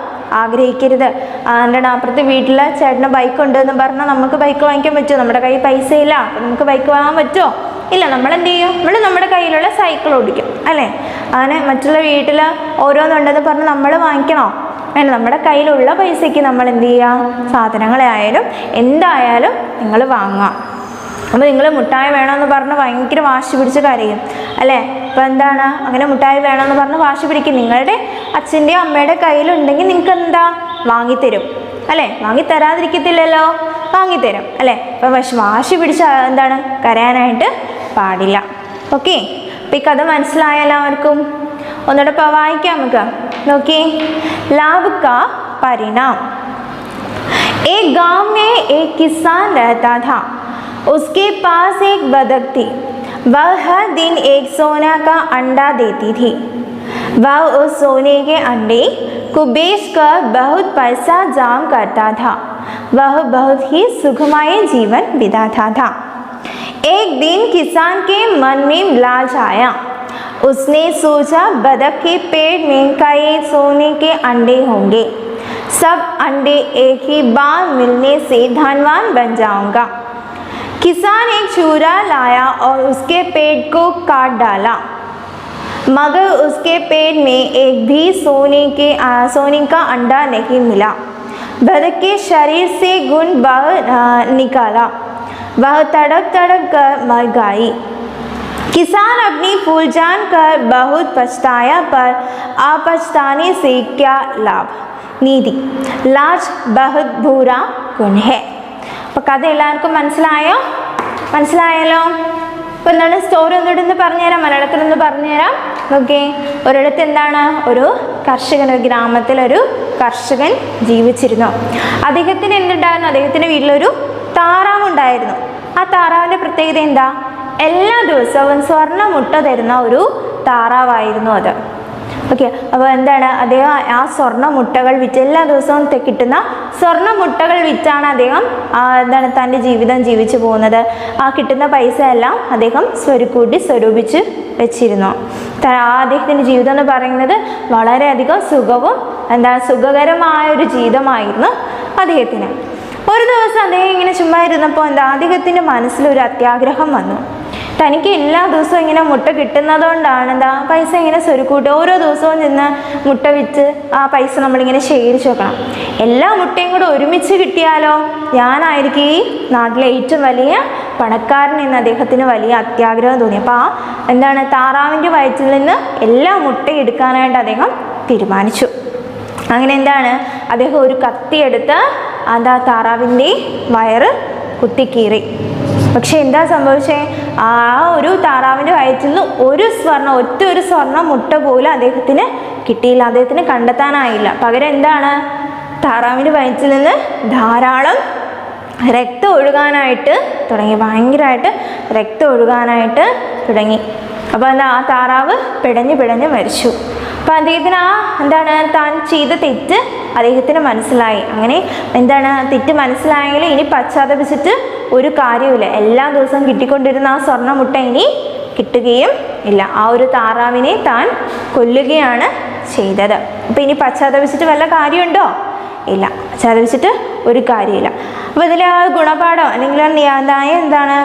ആഗ്രഹിക്കരുത്. എന്താണ്, അപ്പുറത്തെ വീട്ടിലെ ചേട്ടന് ബൈക്ക് ഉണ്ട് എന്ന് പറഞ്ഞാൽ നമുക്ക് ബൈക്ക് വാങ്ങിക്കാൻ പറ്റുമോ? നമ്മുടെ കയ്യിൽ പൈസ ഇല്ല, അപ്പം നമുക്ക് ബൈക്ക് വാങ്ങാൻ പറ്റുമോ? ഇല്ല. നമ്മൾ എന്ത് ചെയ്യും? നമ്മൾ നമ്മുടെ കയ്യിലുള്ള സൈക്കിൾ ഓടിക്കും അല്ലേ? അങ്ങനെ മറ്റുള്ള വീട്ടിൽ ഓരോന്നുണ്ടെന്ന് പറഞ്ഞ് നമ്മൾ വാങ്ങിക്കണോ? വേണ്ട. നമ്മുടെ കയ്യിലുള്ള പൈസയ്ക്ക് നമ്മൾ എന്ത് ചെയ്യുക? സാധനങ്ങളായാലും എന്തായാലും നിങ്ങൾ വാങ്ങാം. അപ്പോൾ നിങ്ങൾ മുട്ടായി വേണമെന്ന് പറഞ്ഞ് ഭയങ്കര വാശി പിടിച്ച് കരയും അല്ലേ? അപ്പോൾ എന്താണ്, അങ്ങനെ മുട്ടായി വേണമെന്ന് പറഞ്ഞ് വാശി പിടിക്കും. നിങ്ങളുടെ അച്ഛൻ്റെയോ അമ്മയുടെ കയ്യിലുണ്ടെങ്കിൽ നിങ്ങൾക്ക് എന്താ വാങ്ങിത്തരും അല്ലേ? വാങ്ങിത്തരാതിരിക്കത്തില്ലല്ലോ, വാങ്ങിത്തരും അല്ലേ? അപ്പോൾ വാശി പിടിച്ച് എന്താണ് കരയാനായിട്ട് പാടില്ല. ഓക്കെ, അപ്പോൾ ഈ കഥ മനസ്സിലായ എല്ലാവർക്കും? ഒന്നുകൂടെ വായിക്കാം നമുക്ക്. നോക്കിए, लाभ का परिणाम. एक गांव में एक किसान रहता था. उसके पास एक बतख थी. वह हर दिन एक सोना का अंडा देती थी. वह उस सोने के अंडे को बेचकर बहुत पैसा जमा करता था. वह बहुत ही सुखमय जीवन बिताता था. एक दिन किसान के मन में लालच आया. उसने सोचा, बतख के पेट में कई सोने के अंडे होंगे. सब अंडे एक ही बार मिलने से धनवान बन जाऊंगा. किसान एक चूरा लाया और उसके पेट को काट डाला, मगर उसके पेट में एक भी सोने का अंडा नहीं मिला. बतख के शरीर से खून बह निकाला. वह तड़प तड़प कर मर गई. किसान अपनी भूल जानकर बहुत पछताया, पर पछताने से क्या लाभ. നീതി. ലാർജ് ബഹുത് ബൂറ ഗുൺ ഹേ. അപ്പോൾ കഥ എല്ലാവർക്കും മനസ്സിലായല്ലോ? അപ്പോൾ എന്താണ് സ്റ്റോറി ഒന്നിടന്ന് പറഞ്ഞുതരാം, മലയാളത്തിലൊന്ന് പറഞ്ഞുതരാം. ഓക്കെ, ഒരിടത്ത് എന്താണ്, ഒരു കർഷകൻ, ഒരു ഗ്രാമത്തിലൊരു കർഷകൻ ജീവിച്ചിരുന്നു. അദ്ദേഹത്തിന് എന്തുണ്ടായിരുന്നു? അദ്ദേഹത്തിൻ്റെ വീട്ടിലൊരു താറാവുണ്ടായിരുന്നു. ആ താറാവിൻ്റെ പ്രത്യേകത എന്താ? എല്ലാ ദിവസവും സ്വർണ്ണ മുട്ട തരുന്ന ഒരു താറാവായിരുന്നു അത്. ഓക്കെ, അപ്പോൾ എന്താണ്, അദ്ദേഹം ആ സ്വർണ്ണ മുട്ടകൾ വിറ്റ്, എല്ലാ ദിവസവും കിട്ടുന്ന സ്വർണ്ണ മുട്ടകൾ വിറ്റാണ് അദ്ദേഹം എന്താണ് തൻ്റെ ജീവിതം ജീവിച്ചു പോകുന്നത്. ആ കിട്ടുന്ന പൈസ എല്ലാം അദ്ദേഹം സ്വരൂപിച്ച് വെച്ചിരുന്നു. അദ്ദേഹത്തിൻ്റെ ജീവിതം എന്ന് പറയുന്നത് വളരെയധികം സുഖകരമായൊരു ജീവിതമായിരുന്നു അദ്ദേഹത്തിന്. ഒരു ദിവസം അദ്ദേഹം ഇങ്ങനെ ചുമ്മാ ഇരുന്നപ്പോൾ അദ്ദേഹത്തിൻ്റെ മനസ്സിലൊരു അത്യാഗ്രഹം വന്നു. തനിക്ക് എല്ലാ ദിവസവും ഇങ്ങനെ മുട്ട കിട്ടുന്നതുകൊണ്ടാണ് പൈസ ഇങ്ങനെ സ്വരുക്കൂട്ടി ഓരോ ദിവസവും ചെന്ന് മുട്ട വിറ്റ് ആ പൈസ നമ്മളിങ്ങനെ ശേഖരിച്ച് വെക്കണം. എല്ലാ മുട്ടയും കൂടെ ഒരുമിച്ച് കിട്ടിയാലോ, ഞാനായിരിക്കും ഈ നാട്ടിലെ ഏറ്റവും വലിയ പണക്കാരൻ എന്ന് അദ്ദേഹത്തിന് വലിയ അത്യാഗ്രഹം തോന്നി. അപ്പോൾ താറാവിൻ്റെ വയറ്റിൽ നിന്ന് എല്ലാ മുട്ടയും എടുക്കാനായിട്ട് അദ്ദേഹം തീരുമാനിച്ചു. അങ്ങനെ അദ്ദേഹം ഒരു കത്തിയെടുത്ത് താറാവിൻ്റെ വയറ് കുത്തിക്കീറി. പക്ഷെ എന്താ സംഭവിച്ചേ? ആ ഒരു താറാവിൻ്റെ വയറ്റിൽ നിന്ന് ഒറ്റ ഒരു സ്വർണ്ണ മുട്ട പോലും അദ്ദേഹത്തിന് കിട്ടിയില്ല, അദ്ദേഹത്തിന് കണ്ടെത്താനായില്ല. പകരം എന്താണ്, താറാവിൻ്റെ വയറ്റിൽ നിന്ന് ധാരാളം രക്തം ഒഴുകാനായിട്ട് തുടങ്ങി, ഭയങ്കരമായിട്ട് രക്തം ഒഴുകാനായിട്ട് തുടങ്ങി. അപ്പോൾ എന്താ, ആ താറാവ് പിടഞ്ഞ് മരിച്ചു. അപ്പോൾ അദ്ദേഹത്തിന് എന്താണ്, താൻ ചെയ്ത തെറ്റ് അദ്ദേഹത്തിന് മനസ്സിലായി. അങ്ങനെ എന്താണ്, തെറ്റ് മനസ്സിലായെങ്കിൽ ഇനി പശ്ചാത്തപിച്ചിട്ട് ഒരു കാര്യമില്ല. എല്ലാ ദിവസവും കിട്ടിക്കൊണ്ടിരുന്ന ആ സ്വർണ്ണ മുട്ട ഇനി കിട്ടുകയും ഇല്ല. ആ ഒരു താറാവിനെ താൻ കൊല്ലുകയാണ് ചെയ്തത്. അപ്പോൾ ഇനി പശ്ചാത്തപിച്ചിട്ട് വല്ല കാര്യമുണ്ടോ? ഇല്ല, പശ്ചാത്തപിച്ചിട്ട് ഒരു കാര്യമില്ല. അപ്പോൾ ഇതിൽ ആ ഗുണപാഠം അല്ലെങ്കിൽ ന്യായം എന്താണ്?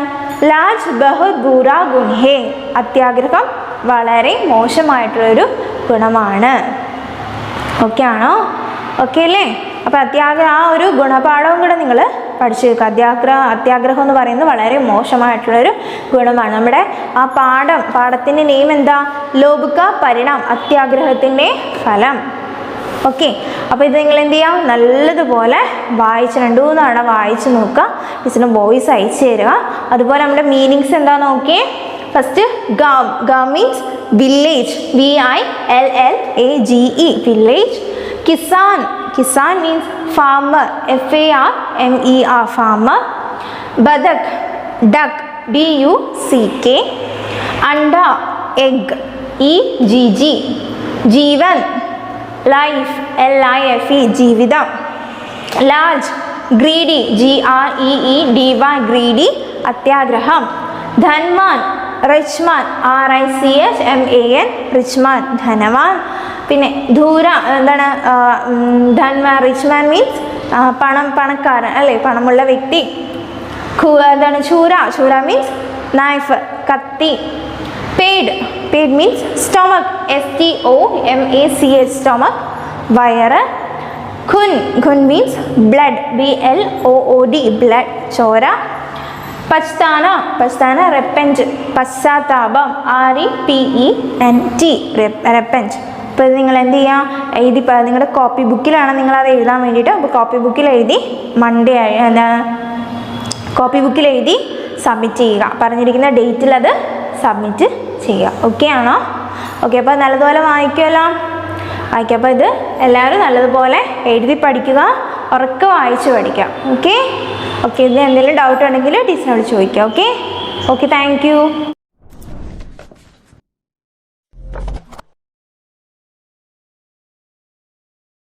ലാജ് ബഹുത് ബുറാ ഗുൺ ഹേ. അത്യാഗ്രഹം വളരെ മോശമായിട്ടുള്ളൊരു ഗുണമാണ്. ഓക്കെ ആണോ? ഓക്കെ അല്ലേ? അപ്പോൾ ആ ഒരു ഗുണപാഠവും കൂടെ നിങ്ങൾ പഠിച്ചു വെക്കുക. അത്യാഗ്രഹം എന്ന് പറയുന്നത് വളരെ മോശമായിട്ടുള്ളൊരു ഗുണമാണ്. നമ്മുടെ ആ പാഠത്തിൻ്റെ നെയിം എന്താ? ലോഭ് കാ പരിണാം, അത്യാഗ്രഹത്തിൻ്റെ ഫലം. ഓക്കെ, അപ്പോൾ ഇത് നിങ്ങൾ എന്ത് ചെയ്യുക, നല്ലതുപോലെ വായിച്ച് 2-3 തവണ വായിച്ച് നോക്കുക. മിസ്സിന് വോയിസ് അയച്ചു തരിക. അതുപോലെ നമ്മുടെ മീനിങ്സ് എന്താ നോക്കിയേ. ഫസ്റ്റ് ഗാം മീൻസ് വില്ലേജ്, VILLAGE വില്ലേജ്. കിസാൻ മീൻസ് ഫാർമർ, FARMER ഫാർമർ. ബദക്, ഡക്ക്, DUCK. അണ്ട, എഗ്, EGG. ജീവൻ, ലൈഫ്, LIFE ജീവിതം. ലാർജ്, ഗ്രീഡി, GREEDY ഗ്രീഡി അത്യാഗ്രഹം. ധൻവാൻ, റിച്ച്മാൻ, RICHMAN റിച്ച്മാൻ ധനവാൻ. പിന്നെ ധൂര എന്താണ്, ധൻവാൻ റിച്ച്മാൻ മീൻസ് പണക്കാരൻ അല്ലേ, പണമുള്ള വ്യക്തി. എന്താണ്, ചൂര മീൻസ് നൈഫ്, കത്തി. Paid means stomach, STOMACH stomach വയറ്. ഖുൻ മീൻസ് ബ്ലഡ്, BLOOD ബ്ലഡ് ചോര. പച്താന റെപ്പൻറ്റ് പശ്ചാത്താപം, REPENT റെപ്പൻറ്റ്. അപ്പോൾ ഇത് നിങ്ങൾ എന്ത് ചെയ്യുക, എഴുതി നിങ്ങളുടെ കോപ്പി ബുക്കിലാണ് നിങ്ങളത് എഴുതാൻ വേണ്ടിയിട്ട്. അപ്പോൾ കോപ്പി ബുക്കിൽ എഴുതി കോപ്പി ബുക്കിൽ എഴുതി സബ്മിറ്റ് ചെയ്യുക. പറഞ്ഞിരിക്കുന്ന ഡേറ്റിൽ അത് സബ്മിറ്റ് ചെയ്യുക. ഓക്കെ ആണോ? ഓക്കെ, അപ്പോൾ നല്ലതുപോലെ വായിക്കുമല്ലോ. അപ്പോൾ ഇത് എല്ലാവരും നല്ലതുപോലെ എഴുതി പഠിക്കുക, ഉറക്കെ വായിച്ച് പഠിക്കുക. ഓക്കെ, ഇതിൽ എന്തെങ്കിലും ഡൗട്ട് ഉണ്ടെങ്കിൽ ടീച്ചറിനോട് ചോദിക്കുക. Okay, thank you.